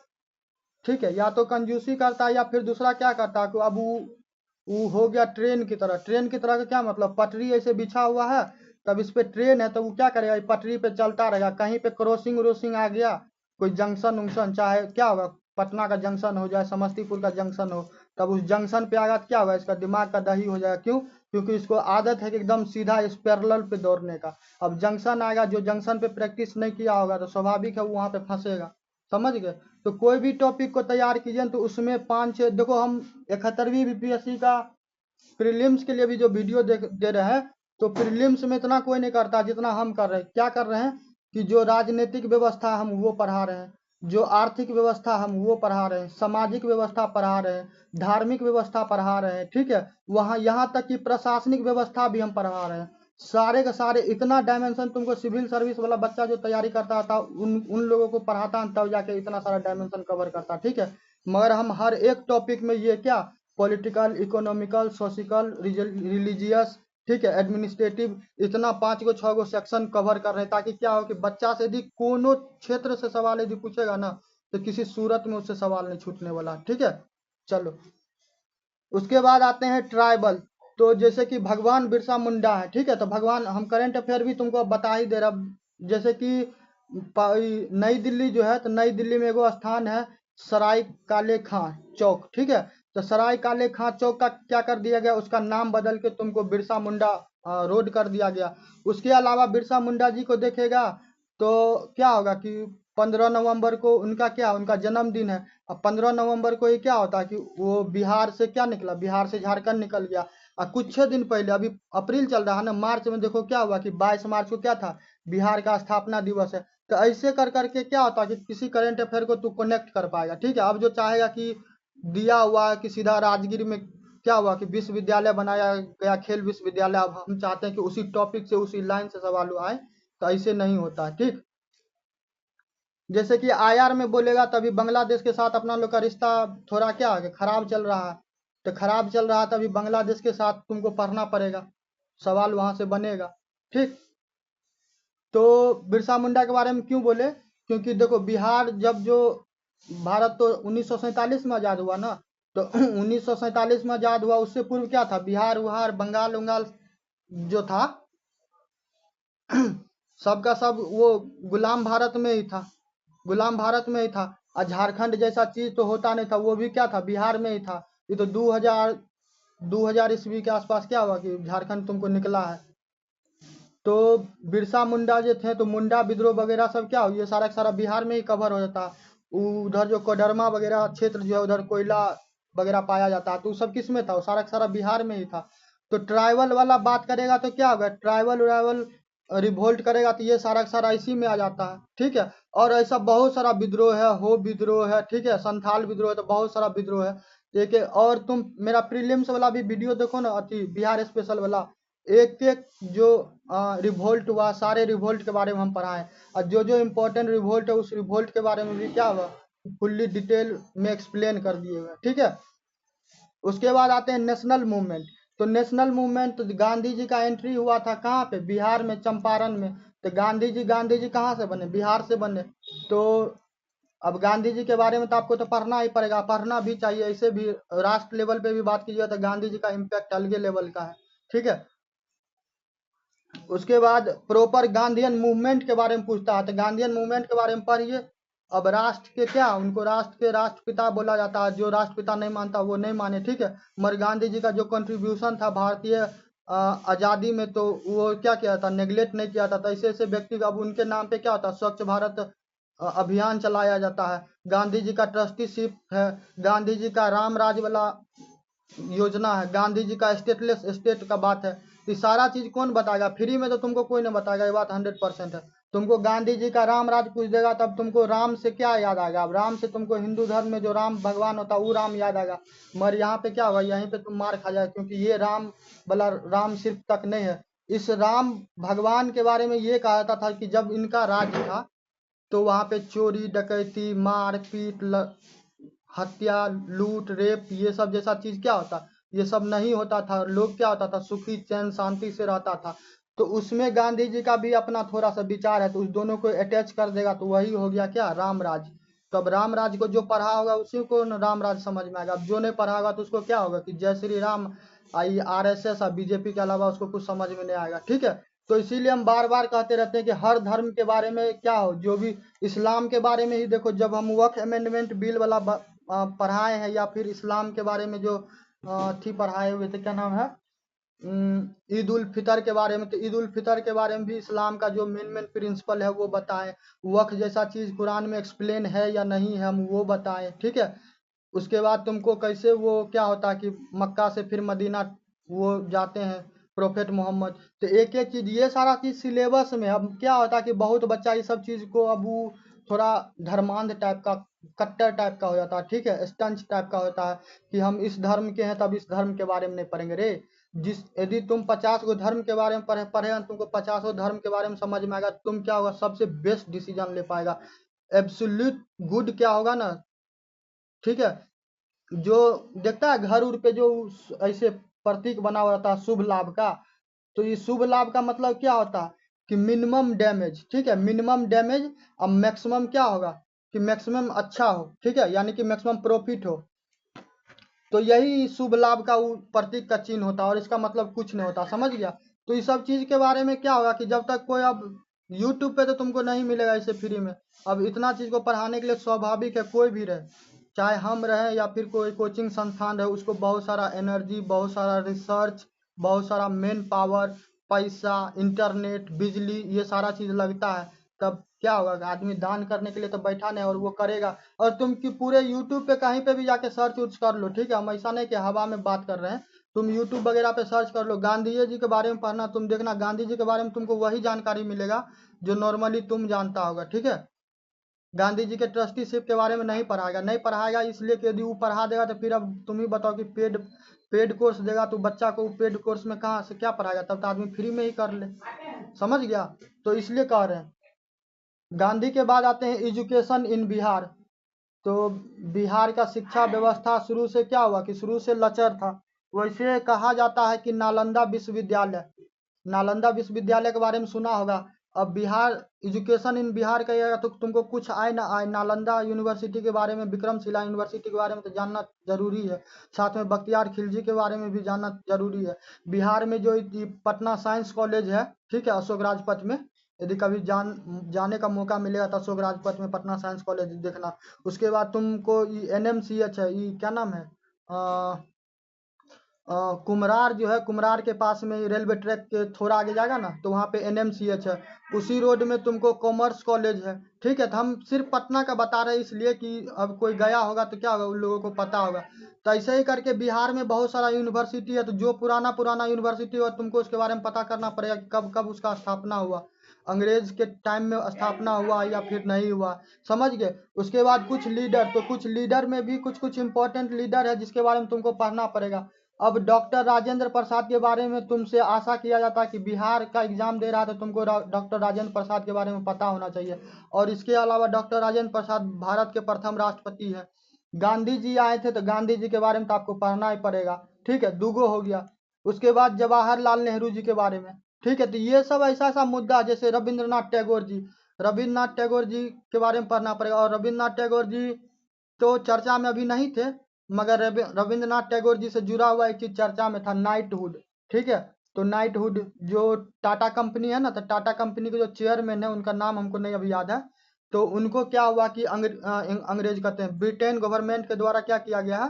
Speaker 1: ठीक है, या तो कंजूसी करता है या फिर दूसरा क्या करता है कि अब वो हो गया ट्रेन की तरह। ट्रेन की तरह का क्या मतलब, पटरी ऐसे बिछा हुआ है, तब इस पे ट्रेन है तो वो क्या करेगा, पटरी पे चलता रहेगा। कहीं पे क्रॉसिंग व्रोसिंग आ गया, कोई जंक्शन उंक्शन, चाहे क्या होगा, पटना का जंक्शन हो जाए, समस्तीपुर का जंक्शन हो, तब उस जंक्शन पे आगा तो क्या होगा, इसका दिमाग का दही हो जाएगा। क्यों? क्योंकि इसको आदत है कि एकदम सीधा इस पैरेलल पे दौड़ने का। अब जंक्शन आएगा, जो जंक्शन पे प्रैक्टिस नहीं किया होगा तो स्वाभाविक है वो वहां पे फंसेगा, समझ गए। तो कोई भी टॉपिक को तैयार कीजिए तो उसमें 5-6 देखो, हम 71वीं बीपीएससी का प्रीलिम्स के लिए भी जो वीडियो दे रहे हैं, तो प्रीलिम्स में इतना कोई नहीं करता जितना हम कर रहे हैं। क्या कर रहे हैं कि जो राजनीतिक व्यवस्था हम वो पढ़ा रहे हैं, जो आर्थिक व्यवस्था हम वो पढ़ा रहे हैं, सामाजिक व्यवस्था पढ़ा रहे हैं, धार्मिक व्यवस्था पढ़ा रहे हैं, ठीक है। वहाँ यहाँ तक कि प्रशासनिक व्यवस्था भी हम पढ़ा रहे हैं। सारे का सारे इतना डायमेंशन तुमको सिविल सर्विस वाला बच्चा जो तैयारी करता था उन लोगों को पढ़ाता है, तब जाके इतना सारा डायमेंशन कवर करता, ठीक है। मगर हम हर एक टॉपिक में ये क्या, पॉलिटिकल, इकोनॉमिकल, सोशिकल, रिलीजियस, ठीक है, एडमिनिस्ट्रेटिव, इतना 5 गो 6 गो सेक्शन कवर कर रहे हैं, ताकि क्या हो कि बच्चा से यदि कोनो क्षेत्र से सवाल यदि पूछेगा ना तो किसी सूरत में उससे सवाल नहीं छूटने वाला, ठीक है। चलो उसके बाद आते हैं ट्राइबल। तो जैसे कि भगवान बिरसा मुंडा है, ठीक है। तो भगवान, हम करंट अफेयर भी तुमको बता ही दे रहा, जैसे कि नई दिल्ली जो है, तो नई दिल्ली में एगो स्थान है सराय काले खां चौक, ठीक है। तो सराय काले खां चौक का क्या कर दिया गया, उसका नाम बदल के तुमको बिरसा मुंडा रोड कर दिया गया। उसके अलावा बिरसा मुंडा जी को देखेगा तो क्या होगा कि 15 नवंबर को उनका क्या, उनका जन्मदिन है। अब 15 नवंबर को ये क्या होता है कि वो बिहार से क्या निकला, बिहार से झारखंड निकल गया। और कुछ दिन पहले, अभी अप्रैल चल रहा है ना, मार्च में देखो क्या हुआ कि 22 मार्च को क्या था, बिहार का स्थापना दिवस है। तो ऐसे कर करके क्या होता है कि किसी करंट अफेयर को तू कनेक्ट कर पाएगा, ठीक है। अब जो चाहेगा कि दिया हुआ कि सीधा राजगीर में क्या हुआ कि विश्वविद्यालय बनाया गया, खेल विश्वविद्यालय, अब हम चाहते हैं कि उसी टॉपिक से उसी लाइन से सवाल आए, तो ऐसे नहीं होता है, ठीक। जैसे कि आईआर में बोलेगा तभी बांग्लादेश के साथ अपना लोग का रिश्ता थोड़ा क्या है खराब चल रहा है। तो खराब चल रहा है तभी बांग्लादेश के साथ तुमको पढ़ना पड़ेगा, सवाल वहां से बनेगा, ठीक। तो बिरसा मुंडा के बारे में क्यों बोले, क्योंकि देखो बिहार जब जो भारत तो 1947 में आज़ाद हुआ ना, तो 1947 में आज़ाद हुआ, उससे पूर्व क्या था, बिहार उहार बंगाल उंगाल जो था सबका सब वो गुलाम भारत में ही था, गुलाम भारत में ही था। और झारखंड जैसा चीज तो होता नहीं था, वो भी क्या था, बिहार में ही था। ये तो 2000 ईस्वी के आसपास क्या हुआ कि झारखंड तुमको निकला है। तो बिरसा मुंडा जो थे, तो मुंडा विद्रोह वगैरह सब क्या हो, ये सारा का सारा बिहार में ही कवर हो जाता। उधर जो कोडरमा वगैरह क्षेत्र जो है, उधर कोयला वगैरह पाया जाता है, तो सब किस में था, वो सारा का सारा बिहार में ही था। तो ट्राइबल वाला बात करेगा तो क्या होगा, ट्राइबल वाइबल रिवोल्ट करेगा तो ये सारा का सारा इसी में आ जाता है, ठीक है। और ऐसा बहुत सारा विद्रोह है, हो विद्रोह है, ठीक है, संथाल विद्रोह है, तो बहुत सारा विद्रोह है। देखिए, और तुम मेरा प्रीलिम्स वाला भी वीडियो देखो ना, अति बिहार स्पेशल वाला, एक एक जो रिवोल्ट हुआ, सारे रिवोल्ट के बारे में हम पढ़ाएं। और जो जो इम्पोर्टेंट रिवोल्ट है उस रिवोल्ट के बारे में भी क्या हुआ, फुल्ली डिटेल में एक्सप्लेन कर दिए हुए, ठीक है। उसके बाद आते हैं नेशनल मूवमेंट। तो नेशनल मूवमेंट, तो गांधी जी का एंट्री हुआ था कहाँ पे, बिहार में, चंपारण में। तो गांधी जी कहाँ से बने, बिहार से बने। तो अब गांधी जी के बारे में तो आपको तो पढ़ना ही पड़ेगा, पढ़ना भी चाहिए, ऐसे भी राष्ट्र लेवल पे भी बात कीजिए तो गांधी जी का इम्पैक्ट अलगे लेवल का है, ठीक है। उसके बाद प्रॉपर गांधीयन मूवमेंट के बारे में पूछता है, तो गांधीयन मूवमेंट के बारे में पढ़िए। अब राष्ट्र के क्या, उनको राष्ट्र के राष्ट्रपिता बोला जाता है, जो राष्ट्रपिता नहीं मानता वो नहीं माने, ठीक है। मगर गांधी जी का जो कंट्रीब्यूशन था भारतीय आज़ादी में, तो वो क्या किया था, नेग्लेक्ट नहीं किया था। तो ऐसे ऐसे व्यक्ति अब उनके नाम पे क्या होता है, स्वच्छ भारत अभियान चलाया जाता है। गांधी जी का ट्रस्टीशिप है, गांधी जी का राम राज वाला योजना है, गांधी जी का स्टेटलेस स्टेट का बात है। तो ये सारा चीज कौन बताएगा, फ्री में तो तुमको कोई नहीं बताएगा, ये बात 100% है। तुमको गांधी जी का राम राज पूछ देगा तब तुमको राम से क्या याद आएगा, अब राम से तुमको हिंदू धर्म में जो राम भगवान होता है वो राम याद आएगा। मगर यहाँ पे क्या होगा, यहीं पे तुम मार खा जाए, क्योंकि ये राम वाला राम सिर्फ तक नहीं है। इस राम भगवान के बारे में ये कहा जाता था कि जब इनका राज्य था तो वहां पे चोरी डकैती मारपीट हत्या लूट रेप ये सब जैसा चीज क्या होता, ये सब नहीं होता था। लोग क्या होता था, सुखी चैन शांति से रहता था। तो उसमें गांधी जी का भी अपना थोड़ा सा विचार है, तो उस दोनों को अटैच कर देगा तो वही हो गया क्या, राम राज। तो अब राम राज को जो पढ़ा होगा उसी को राम राज समझ में आएगा। अब जो नहीं पढ़ा होगा तो उसको क्या होगा कि जय श्री राम आई RSS और बीजेपी के अलावा उसको कुछ समझ में नहीं आएगा, ठीक है। तो इसीलिए हम बार बार कहते रहते हैं कि हर धर्म के बारे में क्या हो, जो भी इस्लाम के बारे में ही देखो, जब हम वक्फ अमेंडमेंट बिल वाला पढ़ाए हैं, या फिर इस्लाम के बारे में जो थी पढ़ाए हुए थे, क्या नाम है, ईद उल फितर के बारे में। तो ईद उल फितर के बारे में भी इस्लाम का जो मेन मेन प्रिंसिपल है वो बताएं। वक्फ जैसा चीज कुरान में एक्सप्लेन है या नहीं है हम वो बताएं, ठीक है। उसके बाद तुमको कैसे वो क्या होता है कि मक्का से फिर मदीना वो जाते हैं प्रोफेट मोहम्मद। तो एक एक चीज ये सारा चीज सिलेबस में। अब क्या होता है कि बहुत बच्चा ये सब चीज को अब वो थोड़ा धर्मांध टाइप का कट्टर टाइप का हो जाता है, ठीक है, स्टंच टाइप का होता है कि हम इस धर्म के हैं तब इस धर्म के बारे में नहीं पढ़ेंगे रे। जिस यदि तुम 50 गो धर्म के बारे में पढ़े हैं, तुमको 50 धर्म के बारे में समझ में आएगा, तुम क्या होगा, सबसे बेस्ट डिसीजन ले पाएगा। एब्सोल्यूट गुड क्या होगा ना, ठीक है। जो देखता है घर उर पे जो ऐसे प्रतीक बना हुआ रहता है शुभ लाभ का, तो ये शुभ लाभ का मतलब क्या होता है कि मिनिमम डैमेज, ठीक है, मिनिमम डैमेज। अब मैक्सिमम क्या होगा कि मैक्सिमम अच्छा हो, ठीक है, यानी कि मैक्सिमम प्रॉफिट हो। तो यही शुभ लाभ का प्रतीक का चिन्ह होता है, और इसका मतलब कुछ नहीं होता, समझ गया। तो इस सब चीज के बारे में क्या होगा कि जब तक कोई अब यूट्यूब पे तो तुमको नहीं मिलेगा इसे फ्री में। अब इतना चीज को पढ़ाने के लिए स्वाभाविक है कोई भी रहे, चाहे हम रहे या फिर कोई कोचिंग संस्थान रहे, उसको बहुत सारा एनर्जी, बहुत सारा रिसर्च, बहुत सारा मेन पावर, पैसा, इंटरनेट, बिजली, ये सारा चीज लगता है। तब क्या होगा कि आदमी दान करने के लिए तो बैठा नहीं और वो करेगा। और तुम कि पूरे यूट्यूब पे कहीं पे भी जाके सर्च उर्च कर लो, ठीक है, हम ऐसा नहीं कि हवा में बात कर रहे हैं। तुम यूट्यूब वगैरह पे सर्च कर लो, गांधी जी के बारे में पढ़ना, तुम देखना गांधी जी के बारे में तुमको वही जानकारी मिलेगा जो नॉर्मली तुम जानता होगा, ठीक है। गांधी जी के ट्रस्टीशिप के बारे में नहीं पढ़ाएगा, नहीं पढ़ाएगा इसलिए कि यदि वो पढ़ा देगा तो फिर अब तुम ही बताओ कि पेड पेड कोर्स देगा तो बच्चा को पेड कोर्स में कहाँ से क्या पढ़ाएगा, तब तो आदमी फ्री में ही कर ले, समझ गया। तो इसलिए कह रहे हैं। गांधी के बाद आते हैं एजुकेशन इन बिहार। तो बिहार का शिक्षा व्यवस्था शुरू से क्या हुआ कि शुरू से लचर था। वैसे कहा जाता है कि नालंदा विश्वविद्यालय, नालंदा विश्वविद्यालय के बारे में सुना होगा। अब बिहार एजुकेशन इन बिहार कहिएगा तो तुमको कुछ आए ना आए, नालंदा यूनिवर्सिटी के बारे में, विक्रमशिला यूनिवर्सिटी के बारे में तो जानना जरूरी है। साथ में बख्तियार खिलजी के बारे में भी जानना जरूरी है। बिहार में जो पटना साइंस कॉलेज है, ठीक है, अशोक राजपथ में, यदि कभी जाने का मौका मिलेगा तो अशोक राजपथ में पटना साइंस कॉलेज देखना। उसके बाद तुमको NMCH है, क्या नाम है, कुमरार जो है, कुमरार के पास में रेलवे ट्रैक के थोड़ा आगे जाएगा ना तो वहाँ पे NMCH है। उसी रोड में तुमको कॉमर्स कॉलेज है, ठीक है। तो हम सिर्फ पटना का बता रहे हैं इसलिए कि अब कोई गया होगा तो क्या होगा, उन लोगों को पता होगा। तो ऐसे ही करके बिहार में बहुत सारा यूनिवर्सिटी है, तो जो पुराना पुराना यूनिवर्सिटी हो तुमको उसके बारे में पता करना पड़ेगा कि कब कब उसका स्थापना हुआ, अंग्रेज के टाइम में स्थापना हुआ या फिर नहीं हुआ, समझ गए। उसके बाद कुछ लीडर, तो कुछ लीडर में भी कुछ कुछ इंपॉर्टेंट लीडर है जिसके बारे में तुमको पढ़ना पड़ेगा। अब डॉक्टर राजेंद्र प्रसाद के बारे में तुमसे आशा किया जाता है कि बिहार का एग्जाम दे रहा है तो तुमको डॉक्टर राजेंद्र प्रसाद के बारे में पता होना चाहिए। और इसके अलावा डॉक्टर राजेंद्र प्रसाद भारत के प्रथम राष्ट्रपति है। गांधी जी आए थे तो गांधी जी के बारे में तो आपको पढ़ना ही पड़ेगा, ठीक है, दूगो हो गया। उसके बाद जवाहरलाल नेहरू जी के बारे में, ठीक है। तो ये सब ऐसा ऐसा मुद्दा, जैसे रविंद्रनाथ टैगोर जी, रविंद्रनाथ टैगोर जी के बारे में पढ़ना पड़ेगा। और रविंद्रनाथ टैगोर जी तो चर्चा में अभी नहीं थे, मगर रविंद्रनाथ टैगोर जी से जुड़ा हुआ एक चीज चर्चा में था, नाइटहुड, ठीक है। तो नाइटहुड जो टाटा कंपनी है ना, तो टाटा कंपनी के जो चेयरमैन है उनका नाम हमको नहीं अभी याद है, तो उनको क्या हुआ कि अंग्रेज कहते हैं, ब्रिटेन गवर्नमेंट के द्वारा क्या किया गया है,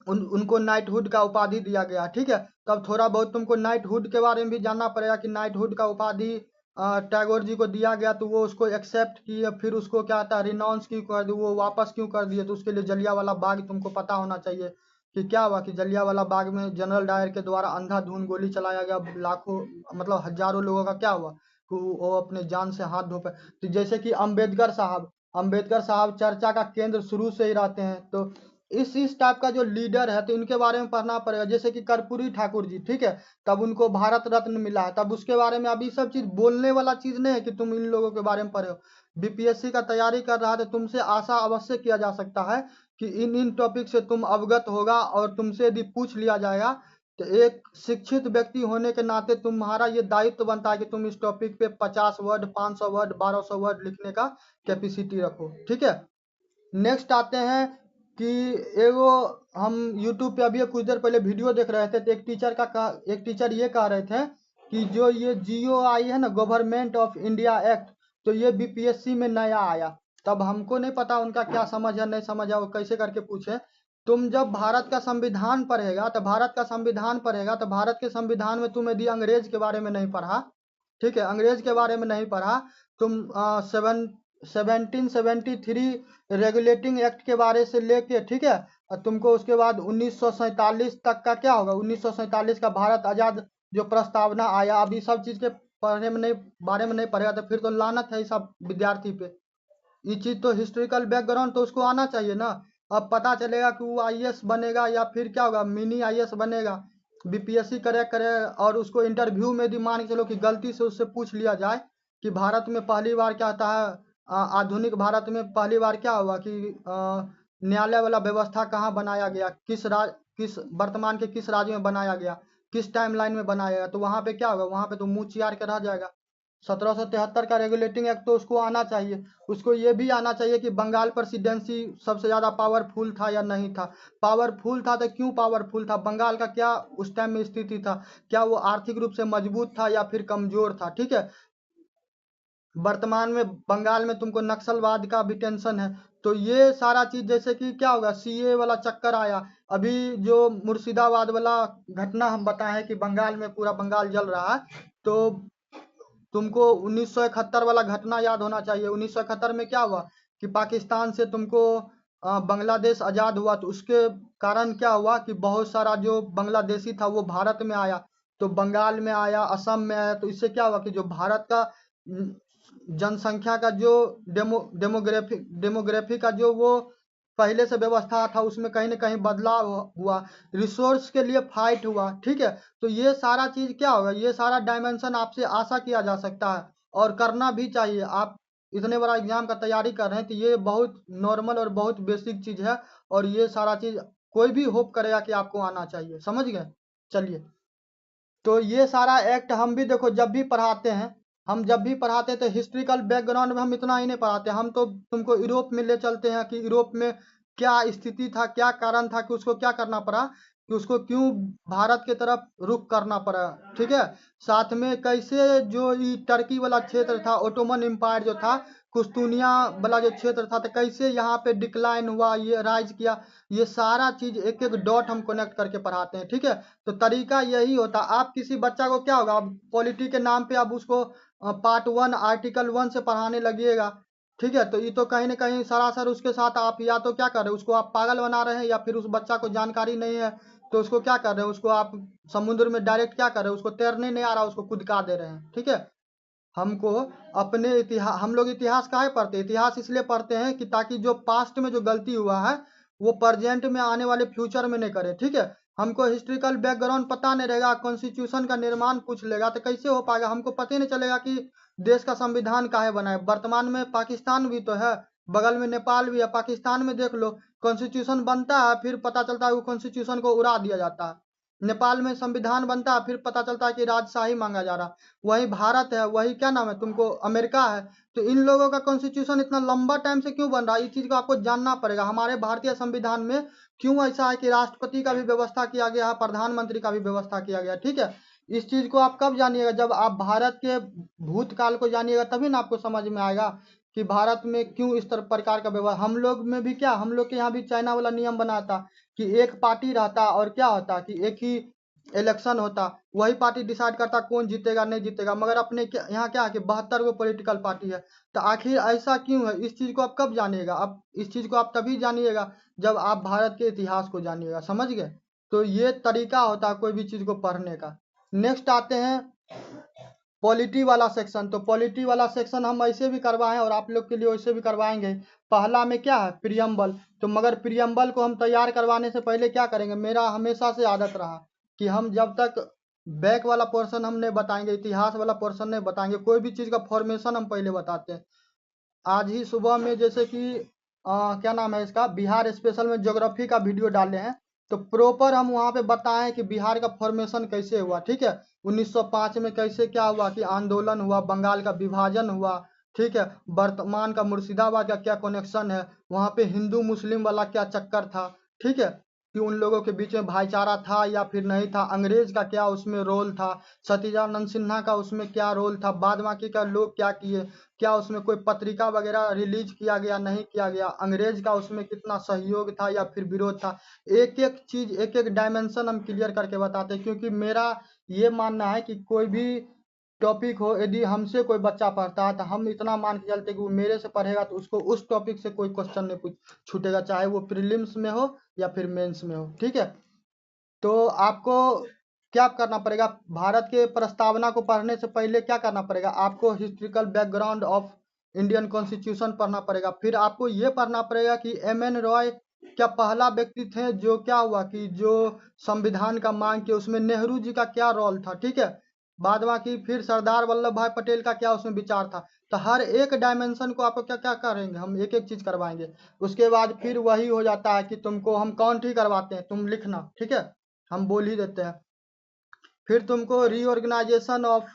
Speaker 1: उनको नाइटहुड का उपाधि दिया गया। ठीक है, तब थोड़ा बहुत तुमको नाइटहुड के बारे में भी जानना पड़ेगा कि नाइटहुड का उपाधि टैगोर जी को दिया गया, तो वो उसको एक्सेप्ट किए, फिर उसको क्या था रिनाउंस क्यों कर दिया, वो वापस क्यों कर दिए, तो उसके लिए जलियांवाला बाग तुमको पता होना चाहिए कि क्या हुआ कि जलियांवाला बाग में जनरल डायर के द्वारा अंधाधुंध गोली चलाया गया, लाखों मतलब हजारों लोगों का क्या हुआ कि वो अपने जान से हाथ धो पाए। तो जैसे कि अम्बेडकर साहब चर्चा का केंद्र शुरू से ही रहते हैं। तो इस टाइप का जो लीडर है तो इनके बारे में पढ़ना पड़ेगा। जैसे कि कर्पूरी ठाकुर जी, ठीक है, तब उनको भारत रत्न मिला है, तब उसके बारे में अभी सब चीज बोलने वाला चीज नहीं है कि तुम इन लोगों के बारे में पढ़े हो। बीपीएससी का तैयारी कर रहा है तो तुमसे आशा अवश्य किया जा सकता है कि इन इन टॉपिक से तुम अवगत होगा, और तुमसे यदि पूछ लिया जाएगा तो एक शिक्षित व्यक्ति होने के नाते तुम्हारा ये दायित्व बनता है कि तुम इस टॉपिक पे 50 वर्ड, 500 वर्ड, 1200 वर्ड लिखने का कैपेसिटी रखो। ठीक है, नेक्स्ट आते हैं कि एगो हम यूट्यूब पे अभी कुछ देर पहले वीडियो देख रहे थे, तो एक टीचर ये कह रहे थे कि जो ये जीओ आई है ना, गवर्नमेंट ऑफ इंडिया एक्ट, तो ये बीपीएससी में नया आया। तब हमको नहीं पता उनका क्या समझ है नहीं समझ है, वो कैसे करके पूछे। तुम जब भारत का संविधान पढ़ेगा तो भारत के संविधान में तुम यदि अंग्रेज के बारे में नहीं पढ़ा, ठीक है, अंग्रेज के बारे में नहीं पढ़ा, तुम 1773 रेगुलेटिंग एक्ट के बारे से लेके, ठीक है, और तुमको उसके बाद 1947 तक का क्या होगा, 1947 का भारत आजाद जो प्रस्तावना आया, अभी सब चीज के बारे में नहीं पढ़ेगा तो फिर तो लानत है सब विद्यार्थी पे। ये चीज तो हिस्टोरिकल बैकग्राउंड तो उसको आना चाहिए ना। अब पता चलेगा कि वो आईएएस बनेगा या फिर क्या होगा, मिनी आईएएस बनेगा। बीपीएससी करे और उसको इंटरव्यू में भी मान के चलो कि गलती से उससे पूछ लिया जाए कि भारत में पहली बार क्या होता है, आधुनिक भारत में पहली बार क्या हुआ कि न्यायालय वाला व्यवस्था कहाँ बनाया गया, किस वर्तमान के किस राज्य में बनाया गया, किस टाइमलाइन में बनाया गया, तो वहां पे क्या होगा, वहां पे तो मुंह चियार के रह जाएगा। 1773 का रेगुलेटिंग एक्ट तो उसको आना चाहिए। उसको ये भी आना चाहिए कि बंगाल प्रेसिडेंसी सबसे ज्यादा पावरफुल था या नहीं था। पावरफुल था तो क्यों पावरफुल था, बंगाल का क्या उस टाइम में स्थिति था, क्या वो आर्थिक रूप से मजबूत था या फिर कमजोर था। ठीक है, वर्तमान में बंगाल में तुमको नक्सलवाद का भी टेंशन है, तो ये सारा चीज जैसे कि क्या होगा, सीए वाला चक्कर आया, अभी जो मुर्शिदाबाद वाला घटना हम बताए कि बंगाल में पूरा बंगाल जल रहा है, तो तुमको 1971 वाला घटना याद होना चाहिए। 1971 में क्या हुआ कि पाकिस्तान से तुमको बांग्लादेश आजाद हुआ, तो उसके कारण क्या हुआ कि बहुत सारा जो बांग्लादेशी था वो भारत में आया, तो बंगाल में आया, असम में आया, तो इससे क्या हुआ कि जो भारत का जनसंख्या का जो डेमोग्राफी का जो वो पहले से व्यवस्था था उसमें कहीं ना कहीं बदलाव हुआ, रिसोर्स के लिए फाइट हुआ। ठीक है, तो ये सारा चीज क्या होगा, ये सारा डायमेंशन आपसे आशा किया जा सकता है और करना भी चाहिए। आप इतने बड़ा एग्जाम का तैयारी कर रहे हैं तो ये बहुत नॉर्मल और बहुत बेसिक चीज है, और ये सारा चीज कोई भी होप करेगा कि आपको आना चाहिए। समझ गए? चलिए, तो ये सारा एक्ट हम भी देखो जब भी पढ़ाते हैं, हम जब भी पढ़ाते हैं तो हिस्ट्रिकल बैकग्राउंड में हम इतना ही नहीं पढ़ाते, हम तो तुमको यूरोप में ले चलते हैं कि यूरोप में क्या स्थिति था, क्या कारण था कि उसको क्या करना पड़ा, कि उसको क्यों भारत के तरफ रुख करना पड़ा। ठीक है, साथ में कैसे जो ये टर्की वाला क्षेत्र था, ओटोमन एम्पायर जो था, कुस्तुनिया वाला जो क्षेत्र था, तो कैसे यहाँ पे डिक्लाइन हुआ, ये राइज किया, ये सारा चीज एक एक डॉट हम कनेक्ट करके पढ़ाते हैं। ठीक है, तो तरीका यही होता। आप किसी बच्चा को क्या होगा, अब पॉलिटी के नाम पे आप उसको पार्ट 1 आर्टिकल 1 से पढ़ाने लगिएगा, ठीक है, तो ये तो कहीं ना कहीं सरासर उसके साथ आप या तो क्या कर रहे हो, उसको आप पागल बना रहे हैं, या फिर उस बच्चा को जानकारी नहीं है तो उसको क्या कर रहे हो, उसको आप समुद्र में डायरेक्ट क्या कर रहे हो, उसको तैरने नहीं आ रहा, उसको कुदका दे रहे हैं। ठीक है, हमको अपने इतिहास, हम लोग इतिहास काहे पढ़ते हैं, इतिहास इसलिए पढ़ते हैं कि ताकि जो पास्ट में जो गलती हुआ है वो प्रेजेंट में आने वाले फ्यूचर में नहीं करे। ठीक है, हमको हिस्ट्रिकल बैकग्राउंड पता नहीं रहेगा, कॉन्स्टिट्यूशन का निर्माण पूछ लेगा तो कैसे हो पाएगा, हमको पता ही नहीं चलेगा कि देश का संविधान काहे बना है। वर्तमान में पाकिस्तान भी तो है, बगल में नेपाल भी है, पाकिस्तान में देख लो कॉन्स्टिट्यूशन बनता है, फिर पता चलता है वो कॉन्स्टिट्यूशन को उड़ा दिया जाता है। नेपाल में संविधान बनता है, फिर पता चलता है कि राजशाही मांगा जा रहा। वही भारत है, वही क्या नाम है तुमको, अमेरिका है, तो इन लोगों का कॉन्स्टिट्यूशन इतना लंबा टाइम से क्यों बन रहा है, इस चीज को आपको जानना पड़ेगा। हमारे भारतीय संविधान में क्यों ऐसा है कि राष्ट्रपति का भी व्यवस्था किया गया है, प्रधानमंत्री का भी व्यवस्था किया गया। ठीक है, इस चीज को आप कब जानिएगा, जब आप भारत के भूतकाल को जानिएगा तभी ना आपको समझ में आएगा कि भारत में क्यों इस तरह प्रकार का व्यवहार। हम लोग में भी क्या, हम लोग के यहाँ भी चाइना वाला नियम बना था कि एक पार्टी रहता और क्या होता कि एक ही इलेक्शन होता, वही पार्टी डिसाइड करता कौन जीतेगा नहीं जीतेगा। मगर अपने यहाँ क्या है कि 72 गो पॉलिटिकल पार्टी है। तो आखिर ऐसा क्यों है, इस चीज को आप कब जानिएगा? आप इस चीज को आप तभी जानिएगा जब आप भारत के इतिहास को जानिएगा, समझ गए? तो ये तरीका होता है कोई भी चीज को पढ़ने का। नेक्स्ट आते हैं पॉलिटी वाला सेक्शन। तो पॉलिटी वाला सेक्शन हम ऐसे भी करवाएं और आप लोग के लिए वैसे भी करवाएंगे। पहला में क्या है, प्रियम्बल। तो मगर प्रियम्बल को हम तैयार करवाने से पहले क्या करेंगे, मेरा हमेशा से आदत रहा कि हम जब तक बैक वाला पोर्शन हम नहीं बताएंगे, इतिहास वाला पोर्शन नहीं बताएंगे, कोई भी चीज़ का फॉर्मेशन हम पहले बताते हैं। आज ही सुबह में जैसे कि क्या नाम है इसका, बिहार स्पेशल में ज्योग्राफी का वीडियो डाले हैं। तो प्रॉपर हम वहाँ पे बताएं कि बिहार का फॉर्मेशन कैसे हुआ, ठीक है। 1905 में कैसे क्या हुआ कि आंदोलन हुआ, बंगाल का विभाजन हुआ, ठीक है। वर्तमान का मुर्शिदाबाद का क्या कनेक्शन है, वहाँ पे हिंदू मुस्लिम वाला क्या चक्कर था, ठीक है, कि उन लोगों के बीच में भाईचारा था या फिर नहीं था, अंग्रेज का क्या उसमें रोल था, सतीजानंद सिन्हा का उसमें क्या रोल था, बाद बाकी का लोग क्या किए, क्या उसमें कोई पत्रिका वगैरह रिलीज किया गया नहीं किया गया, अंग्रेज का उसमें कितना सहयोग था या फिर विरोध था। एक एक चीज एक एक डायमेंशन हम क्लियर करके बताते हैं, क्योंकि मेरा ये मानना है कि कोई भी टॉपिक हो, यदि हमसे कोई बच्चा पढ़ता है तो हम इतना मान के चलते कि वो मेरे से पढ़ेगा तो उसको उस टॉपिक से कोई क्वेश्चन नहीं पूछ छूटेगा, चाहे वो प्रीलिम्स में हो या फिर मेंस में हो, ठीक है। तो आपको क्या करना पड़ेगा, भारत के प्रस्तावना को पढ़ने से पहले क्या करना पड़ेगा, आपको historical background of Indian constitution पढ़ना पड़ेगा। फिर आपको ये पढ़ना पड़ेगा कि एम.एन. रॉय क्या पहला व्यक्ति थे जो क्या हुआ कि जो संविधान का मांग के, उसमें नेहरू जी का क्या रोल था, ठीक है। बाद बाकी फिर सरदार वल्लभ भाई पटेल का क्या उसमें विचार था। तो हर एक डायमेंशन को आपको क्या क्या करेंगे, हम एक एक चीज करवाएंगे। उसके बाद फिर वही हो जाता है कि तुमको हम काउंट ही करवाते हैं, तुम लिखना, ठीक है, हम बोल ही देते हैं। फिर तुमको रीऑर्गेनाइजेशन ऑफ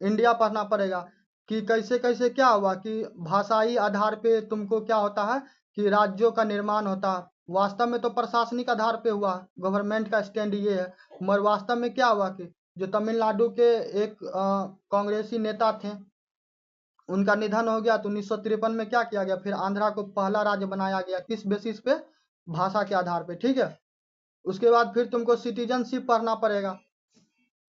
Speaker 1: इंडिया पढ़ना पड़ेगा कि कैसे कैसे क्या हुआ कि भाषाई आधार पे तुमको क्या होता है कि राज्यों का निर्माण होता है। वास्तव में तो प्रशासनिक आधार पे हुआ, गवर्नमेंट का स्टैंड ये है। मगर वास्तव में क्या हुआ कि जो तमिलनाडु के एक कांग्रेसी नेता थे, उनका निधन हो गया तो 1953 में क्या किया गया, फिर आंध्रा को पहला राज्य बनाया गया, किस बेसिस पे, भाषा के आधार पे, ठीक है। उसके बाद फिर तुमको सिटीजनशिप पढ़ना पड़ेगा,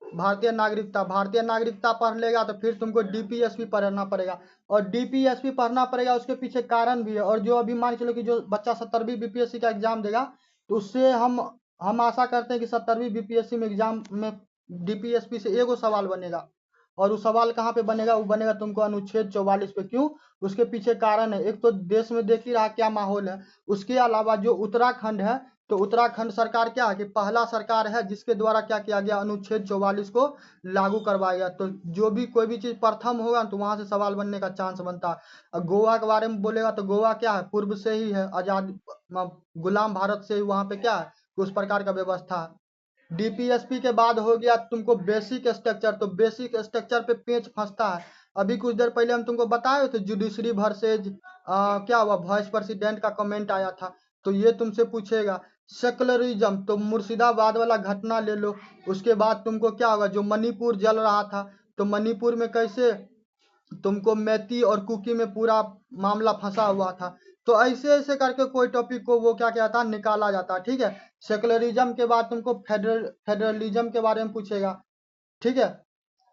Speaker 1: भारतीय नागरिकता। भारतीय नागरिकता पढ़ लेगा तो फिर तुमको डीपीएसपी पढ़ना पड़ेगा, और डीपीएसपी पढ़ना पड़ेगा उसके पीछे कारण भी है। और जो अभी मान चलो कि जो बच्चा 70वीं बीपीएससी का एग्जाम देगा, तो उससे हम आशा करते हैं कि 70वीं बीपीएससी में एग्जाम में डीपीएसपी से एगो सवाल बनेगा। और वो सवाल कहाँ पे बनेगा, वो बनेगा तुमको अनुच्छेद 44 पे। क्यों, उसके पीछे कारण है। एक तो देश में देख ही रहा क्या माहौल है, उसके अलावा जो उत्तराखंड है, तो उत्तराखंड सरकार क्या है कि पहला सरकार है जिसके द्वारा क्या किया गया, अनुच्छेद 44 को लागू करवाया गया। तो जो भी कोई भी चीज प्रथम होगा तो वहां से सवाल बनने का चांस बनता है। गोवा के बारे में बोलेगा तो गोवा क्या है, पूर्व से ही है आजाद, गुलाम भारत से ही वहां पे क्या है, उस प्रकार का व्यवस्था है। डीपीएसपी के बाद हो गया तुमको बेसिक स्ट्रक्चर। तो बेसिक स्ट्रक्चर पे पेच फंसता है। अभी कुछ देर पहले हम तुमको बताए थे जुडिशरी वर्सेज क्या हुआ, वाइस प्रेसिडेंट का कमेंट आया था। तो ये तुमसे पूछेगा सेकुलरिज्म, तो मुर्शिदाबाद वाला घटना ले लो। उसके बाद तुमको क्या होगा, जो मणिपुर जल रहा था, तो मणिपुर में कैसे तुमको मैती और कुकी में पूरा मामला फंसा हुआ था। तो ऐसे ऐसे करके कोई टॉपिक को वो क्या कहता है, निकाला जाता है, ठीक है। सेकुलरिज्म के बाद तुमको फेडरलिज्म के बारे में पूछेगा, ठीक है,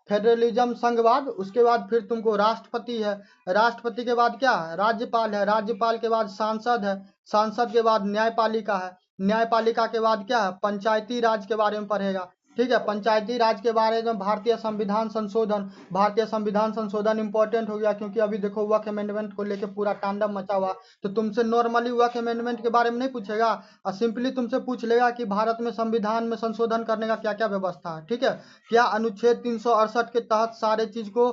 Speaker 1: फेडरलिज्म संघवाद। उसके बाद फिर तुमको राष्ट्रपति है, राष्ट्रपति के बाद क्या है, राज्यपाल है, राज्यपाल के बाद सांसद है, सांसद के बाद न्यायपालिका है, न्यायपालिका के बाद क्या है, पंचायती राज के बारे में पढ़ेगा, ठीक है। पंचायती राज के बारे में भारतीय संविधान संशोधन, भारतीय संविधान संशोधन इंपॉर्टेंट हो गया, क्योंकि अभी देखो वक्फ अमेंडमेंट को लेके पूरा तांडव मचा हुआ। तो तुमसे नॉर्मली वक्फ अमेंडमेंट के बारे में नहीं पूछेगा, और सिंपली तुमसे पूछ लेगा कि भारत में संविधान में संशोधन करने का क्या क्या व्यवस्था है, ठीक है। क्या अनुच्छेद 368 के तहत सारे चीज को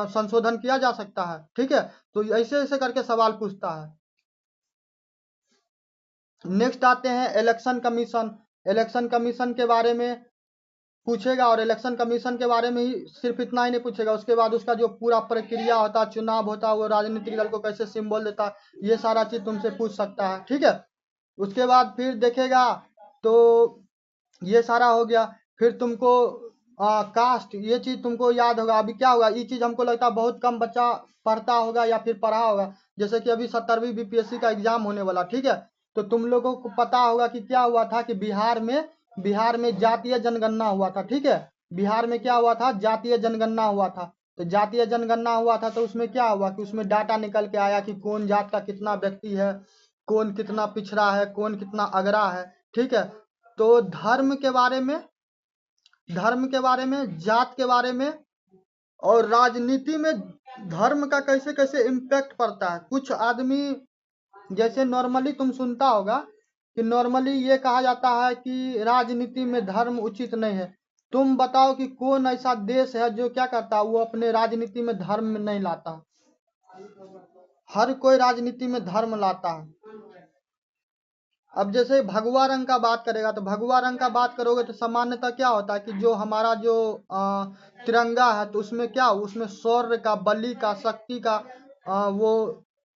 Speaker 1: संशोधन किया जा सकता है, ठीक है। तो ऐसे ऐसे करके सवाल पूछता है। नेक्स्ट आते हैं इलेक्शन कमीशन। इलेक्शन कमीशन के बारे में पूछेगा, और इलेक्शन कमीशन के बारे में ही सिर्फ इतना ही नहीं पूछेगा, उसके बाद उसका जो पूरा प्रक्रिया होता है, चुनाव होता है, वो राजनीतिक दल को कैसे सिंबल देता है, ये सारा चीज तुमसे पूछ सकता है, ठीक है। उसके बाद फिर देखेगा तो ये सारा हो गया। फिर तुमको कास्ट, ये चीज तुमको याद होगा। अभी क्या होगा, ये चीज हमको लगता है बहुत कम बच्चा पढ़ता होगा या फिर पढ़ा होगा। जैसे कि अभी 17वीं बीपीएससी का एग्जाम होने वाला, ठीक है। तो तुम लोगों को पता होगा कि क्या हुआ था कि बिहार में जातीय जनगणना हुआ था, ठीक है। बिहार में क्या हुआ था, जातीय जनगणना हुआ था। तो जातीय जनगणना हुआ था तो उसमें क्या हुआ कि उसमें डाटा निकल के आया कि कौन जात का कितना व्यक्ति है, कौन कितना पिछड़ा है, कौन कितना अगड़ा है, ठीक है। तो धर्म के बारे में, जात के बारे में और राजनीति में धर्म का कैसे कैसे इम्पैक्ट पड़ता है। कुछ आदमी, जैसे नॉर्मली तुम सुनता होगा कि नॉर्मली ये कहा जाता है कि राजनीति में धर्म उचित नहीं है। तुम बताओ कि कौन ऐसा देश है जो क्या करता है, वो अपने राजनीति में धर्म में नहीं लाता। हर कोई राजनीति में धर्म लाता है। अब जैसे भगवा रंग का बात करेगा तो भगवा रंग का बात करोगे तो सामान्यतः क्या होता है कि जो हमारा जो तिरंगा है तो उसमें क्या, उसमें शौर्य का, बलि का, शक्ति का वो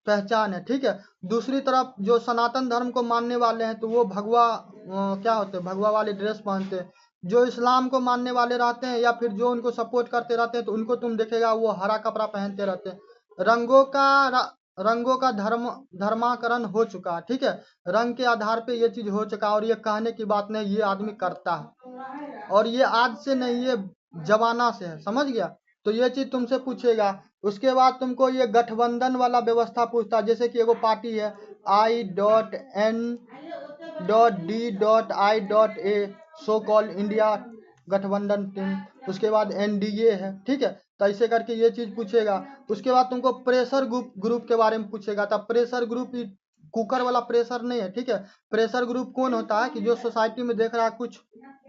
Speaker 1: पहचान है, ठीक है। दूसरी तरफ जो सनातन धर्म को मानने वाले हैं तो वो भगवा क्या होते हैं, भगवा वाली ड्रेस पहनते हैं। जो इस्लाम को मानने वाले रहते हैं या फिर जो उनको सपोर्ट करते रहते हैं तो उनको तुम देखेगा वो हरा कपड़ा पहनते रहते हैं। रंगों का धर्माकरण हो चुका है, ठीक है। रंग के आधार पे ये चीज हो चुका है और ये कहने की बात नहीं, ये आदमी करता है और ये आज से नहीं, ये जमाना से है, समझ गया। तो ये चीज तुमसे पूछेगा। उसके बाद तुमको ये गठबंधन वाला व्यवस्था पूछता है। जैसे कि एगो पार्टी है I.N.D.I.A, सो कॉल्ड इंडिया गठबंधन टीम। उसके बाद एनडीए है, ठीक है। तो ऐसे करके ये चीज पूछेगा। उसके बाद तुमको प्रेशर ग्रुप के बारे में पूछेगा। तब प्रेशर ग्रुप कुकर वाला प्रेशर नहीं है, ठीक है। प्रेशर ग्रुप कौन होता है कि जो सोसाइटी में देख रहा है कुछ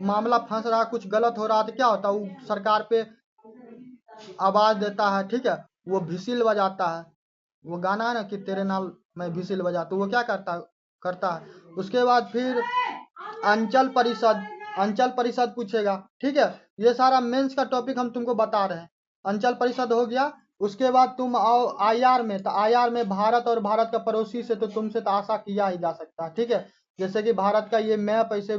Speaker 1: मामला फंस रहा है, कुछ गलत हो रहा है तो क्या होता है, वो सरकार पे आवाज देता है, ठीक है। वो भिसिल बजाता है। वो गाना है ना कि तेरे नाल मैं भिसिल बजा, तो वो क्या करता है। उसके बाद फिर अंचल परिषद पूछेगा, ठीक है। ये सारा मेंस का टॉपिक हम तुमको बता रहे हैं। अंचल परिषद हो गया। उसके बाद तुम आओ आईआर में। तो आईआर में भारत और भारत का पड़ोसी से तो तुमसे तो आशा किया ही जा सकता है, ठीक है। जैसे कि भारत का ये मैप ऐसे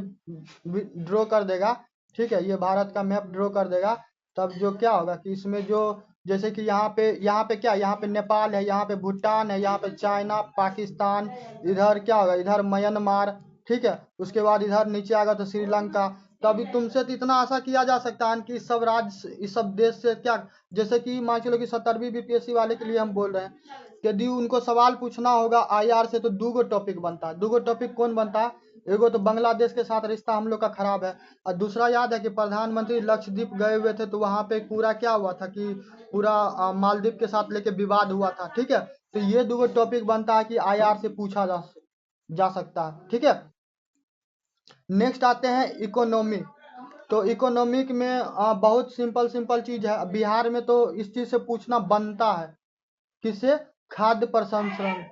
Speaker 1: ड्रॉ कर देगा, ठीक है। ये भारत का मैप ड्रॉ कर देगा। तब जो क्या होगा कि इसमें जो, जैसे कि यहाँ पे क्या, यहाँ पे नेपाल है, यहाँ पे भूटान है, यहाँ पे चाइना, पाकिस्तान, इधर क्या होगा, इधर म्यांमार, ठीक है। उसके बाद इधर नीचे आएगा तो श्रीलंका। तो अभी तुमसे तो इतना आशा किया जा सकता है कि इस सब देश से क्या, जैसे कि मान के चलो कि 17वीं बीपीएससी वाले के लिए हम बोल रहे हैं, यदि उनको सवाल पूछना होगा आईआर से तो 2 टॉपिक बनता है। 2 टॉपिक कौन बनता है, एगो तो बांग्लादेश के साथ रिश्ता हम लोग का खराब है, और दूसरा याद है कि प्रधानमंत्री लक्षद्वीप गए हुए थे तो वहां पे पूरा क्या हुआ था कि पूरा मालदीव के साथ लेके विवाद हुआ था, ठीक है। तो ये 2 टॉपिक बनता है कि आईआर से पूछा जा सकता है, ठीक है। नेक्स्ट आते हैं इकोनॉमिक। तो इकोनॉमिक में बहुत सिंपल सिंपल चीज है। बिहार में तो इस चीज से पूछना बनता है, किससे, खाद्य प्रसंस्करण,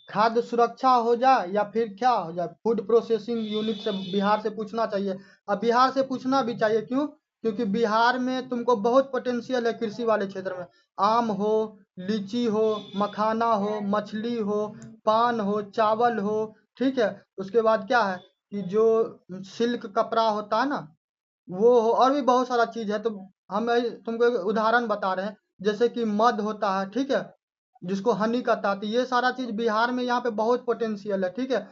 Speaker 1: खाद्य सुरक्षा हो जाए या फिर क्या हो जाए, फूड प्रोसेसिंग यूनिट से बिहार से पूछना चाहिए। अब बिहार से पूछना भी चाहिए, क्यों, क्योंकि बिहार में तुमको बहुत पोटेंशियल है कृषि वाले क्षेत्र में। आम हो, लीची हो, मखाना हो, मछली हो, पान हो, चावल हो, ठीक है। उसके बाद क्या है कि जो सिल्क कपड़ा होता है ना, वो हो, और भी बहुत सारा चीज है। तो हम तुमको एक उदाहरण बता रहे हैं। जैसे कि मध होता है, ठीक है, जिसको हनी कहता है। तो ये सारा चीज बिहार में यहाँ पे बहुत पोटेंशियल है, ठीक है।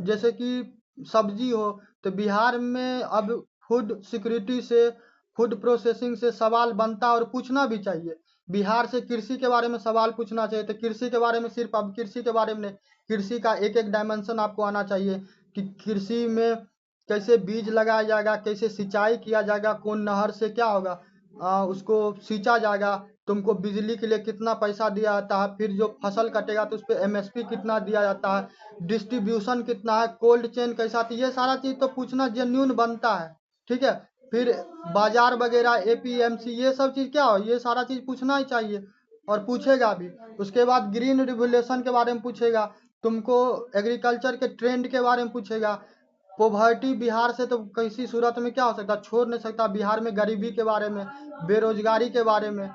Speaker 1: जैसे कि सब्जी हो, तो बिहार में अब फूड सिक्योरिटी से, फूड प्रोसेसिंग से सवाल बनता है और पूछना भी चाहिए। बिहार से कृषि के बारे में सवाल पूछना चाहिए। तो कृषि के बारे में सिर्फ अब कृषि के बारे में नहीं, कृषि का एक एक डायमेंशन आपको आना चाहिए कि कृषि में कैसे बीज लगाया जाएगा, कैसे सिंचाई किया जाएगा, कौन नहर से क्या होगा, उसको सींचा जाएगा, तुमको बिजली के लिए कितना पैसा दिया जाता है, फिर जो फसल कटेगा तो उस पर एमएसपी कितना दिया जाता है, डिस्ट्रीब्यूशन कितना है, कोल्ड चेन कैसा, तो ये सारा चीज तो पूछना जेन्यून बनता है, ठीक है। फिर बाजार वगैरह, एपीएमसी, ये सब चीज क्या हो, ये सारा चीज पूछना ही चाहिए और पूछेगा भी। उसके बाद ग्रीन रिवोल्यूशन के बारे में पूछेगा, तुमको एग्रीकल्चर के ट्रेंड के बारे में पूछेगा। पोवर्टी बिहार से तो किसी सूरत में क्या हो सकता, छोड़ नहीं सकता। बिहार में गरीबी के बारे में, बेरोजगारी के बारे में,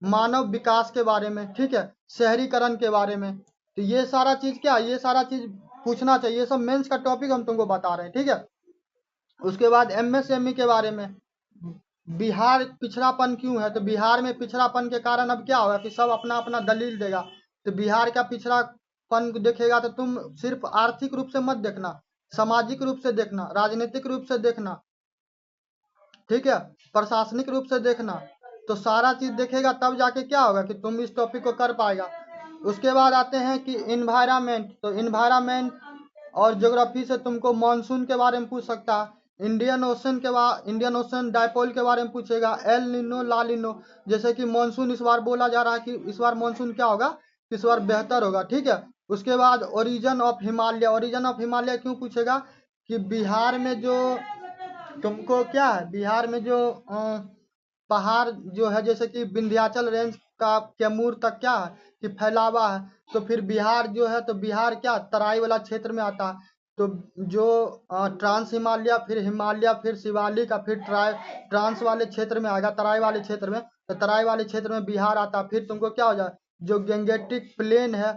Speaker 1: मानव विकास के बारे में, ठीक है, शहरीकरण के बारे में। तो ये सारा चीज क्या, ये सारा चीज पूछना चाहिए। ये सब मेंस का टॉपिक हम तुमको बता रहे हैं, ठीक है। उसके बाद एमएसएमई के बारे में, बिहार पिछड़ापन क्यों है, तो बिहार में पिछड़ापन के कारण अब क्या होगा कि सब अपना अपना दलील देगा। तो बिहार का पिछड़ापन देखेगा तो तुम सिर्फ आर्थिक रूप से मत देखना, सामाजिक रूप से देखना, राजनीतिक रूप से देखना, ठीक है, प्रशासनिक रूप से देखना। तो सारा चीज देखेगा तब जाके क्या होगा कि तुम इस टॉपिक को कर पाएगा। उसके बाद आते हैं कि इन्वायरमेंट, तो इन्वायरमेंट और ज्योग्राफी से तुमको मानसून के बारे में पूछ सकता है। इंडियन ओशन डायपोल के बारे में पूछेगा, एल निनो ला निनो, जैसे कि मानसून इस बार बोला जा रहा है कि इस बार मानसून क्या होगा, इस बार बेहतर होगा, ठीक है। उसके बाद origin of Himalaya, origin of Himalaya क्यों पूछेगा कि बिहार में जो तुमको क्या है, बिहार में जो पहाड़ जो है जैसे कि विंध्याचल रेंज का कैमूर तक क्या है कि फैलावा है, तो फिर बिहार जो है तो बिहार क्या तराई वाला क्षेत्र में आता है। तो जो ट्रांस हिमालय, फिर हिमालय, फिर शिवालिक का, फिर ट्रांस वाले क्षेत्र में आएगा, तराई वाले क्षेत्र में, तो तराई वाले क्षेत्र में बिहार आता है। फिर तुमको क्या हो जाए, जो गेंगेटिक प्लेन है,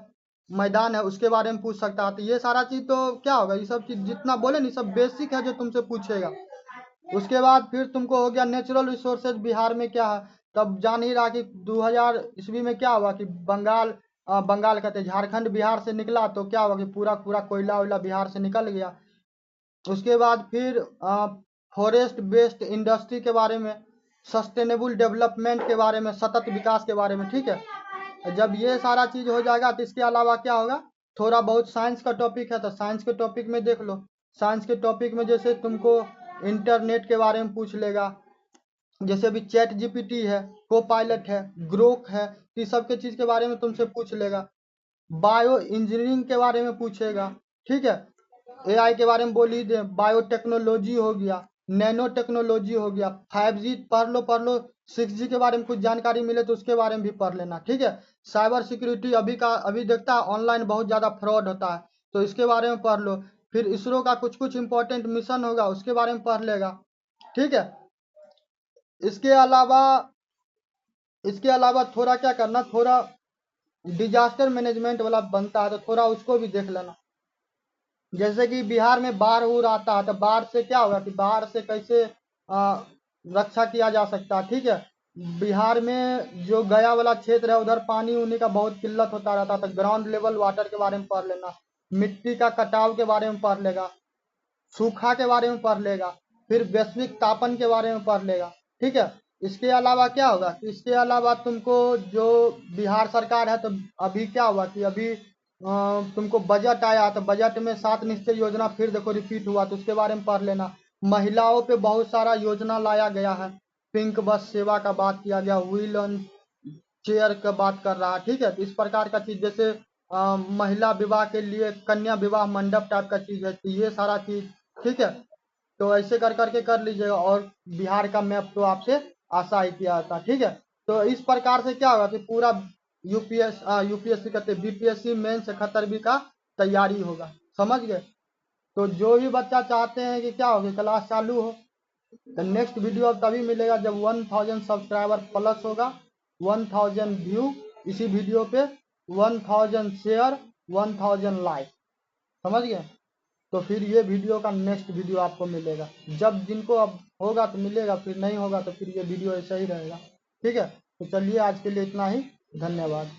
Speaker 1: मैदान है, उसके बारे में पूछ सकता है। तो ये सारा चीज तो क्या होगा, ये सब चीज जितना बोले नहीं सब बेसिक है जो तुमसे पूछेगा। उसके बाद फिर तुमको हो गया नेचुरल रिसोर्सेज बिहार में क्या है। तब जान ही रहा कि 2000 ईस्वी में क्या हुआ कि बंगाल कहते झारखंड बिहार से निकला, तो क्या हुआ कि पूरा पूरा कोयला वोयला बिहार से निकल गया। उसके बाद फिर फॉरेस्ट बेस्ड इंडस्ट्री के बारे में, सस्टेनेबल डेवलपमेंट के बारे में, सतत विकास के बारे में, ठीक है। जब ये सारा चीज हो जाएगा तो इसके अलावा क्या होगा, थोड़ा बहुत साइंस का टॉपिक है तो साइंस के टॉपिक में देख लो। साइंस के टॉपिक में जैसे तुमको इंटरनेट के बारे में पूछ लेगा, जैसे अभी चैट जीपीटी है, को पायलट है, ग्रोक है, तो इस सब के चीज के बारे में तुमसे पूछ लेगा। बायो इंजीनियरिंग के बारे में पूछेगा, ठीक है। एआई के बारे में बोल ही दे, बायोटेक्नोलॉजी हो गया, नैनो टेक्नोलॉजी हो गया, 5G पढ़ लो। 6G के बारे में कुछ जानकारी मिले तो उसके बारे में भी पढ़ लेना, ठीक है। साइबर सिक्योरिटी अभी देखता है ऑनलाइन बहुत ज़्यादा फ्रॉड होता है, तो इसके बारे में पढ़ लो। फिर इसरो का कुछ कुछ इंपॉर्टेंट मिशन होगा उसके बारे में पढ़ लेगा, ठीक है। इसके अलावा इसके अलावा थोड़ा क्या करना, थोड़ा डिजास्टर मैनेजमेंट वाला बनता है तो थोड़ा उसको भी देख लेना। जैसे कि बिहार में बाढ़ उड़ आता है तो बाढ़ से क्या होगा कि बाढ़ से कैसे रक्षा किया जा सकता है, ठीक है। बिहार में जो गया वाला क्षेत्र है उधर पानी उनी का बहुत किल्लत होता रहता है, तो ग्राउंड लेवल वाटर के बारे में पढ़ लेना। मिट्टी का कटाव के बारे में पढ़ लेगा, सूखा के बारे में पढ़ लेगा, फिर वैश्विक तापन के बारे में पढ़ लेगा, ठीक है। इसके अलावा क्या होगा, इसके अलावा तुमको जो बिहार सरकार है तो अभी क्या हुआ कि अभी तुमको बजट आया तो बजट में 7 निश्चय योजना फिर देखो रिपीट हुआ, तो उसके बारे में पढ़ लेना। महिलाओं पे बहुत सारा योजना लाया गया है, पिंक बस सेवा का बात किया गया, व्हील ऑन चेयर का बात कर रहा है, ठीक है। तो इस प्रकार का चीज जैसे महिला विवाह के लिए कन्या विवाह मंडप टाइप का चीज है, तो ये सारा चीज, ठीक है। तो ऐसे कर करके कर लीजिएगा और बिहार का मैप तो आपसे आशा ही किया था, ठीक है। तो इस प्रकार से क्या होगा कि पूरा यूपीएससी कहते बीपीएससी मेन से खतरबी का तैयारी होगा, समझ गए। तो जो भी बच्चा चाहते हैं कि क्या होगी क्लास चालू हो, तो नेक्स्ट वीडियो अब तभी मिलेगा जब 1000 सब्सक्राइबर प्लस होगा, 1000 व्यू इसी वीडियो पे, 1000 शेयर, 1000 लाइक, समझ गए। तो फिर ये वीडियो का नेक्स्ट वीडियो आपको मिलेगा, जब जिनको अब होगा तो मिलेगा, फिर नहीं होगा तो फिर ये वीडियो ऐसा ही रहेगा, ठीक है। तो चलिए आज के लिए इतना ही, धन्यवाद।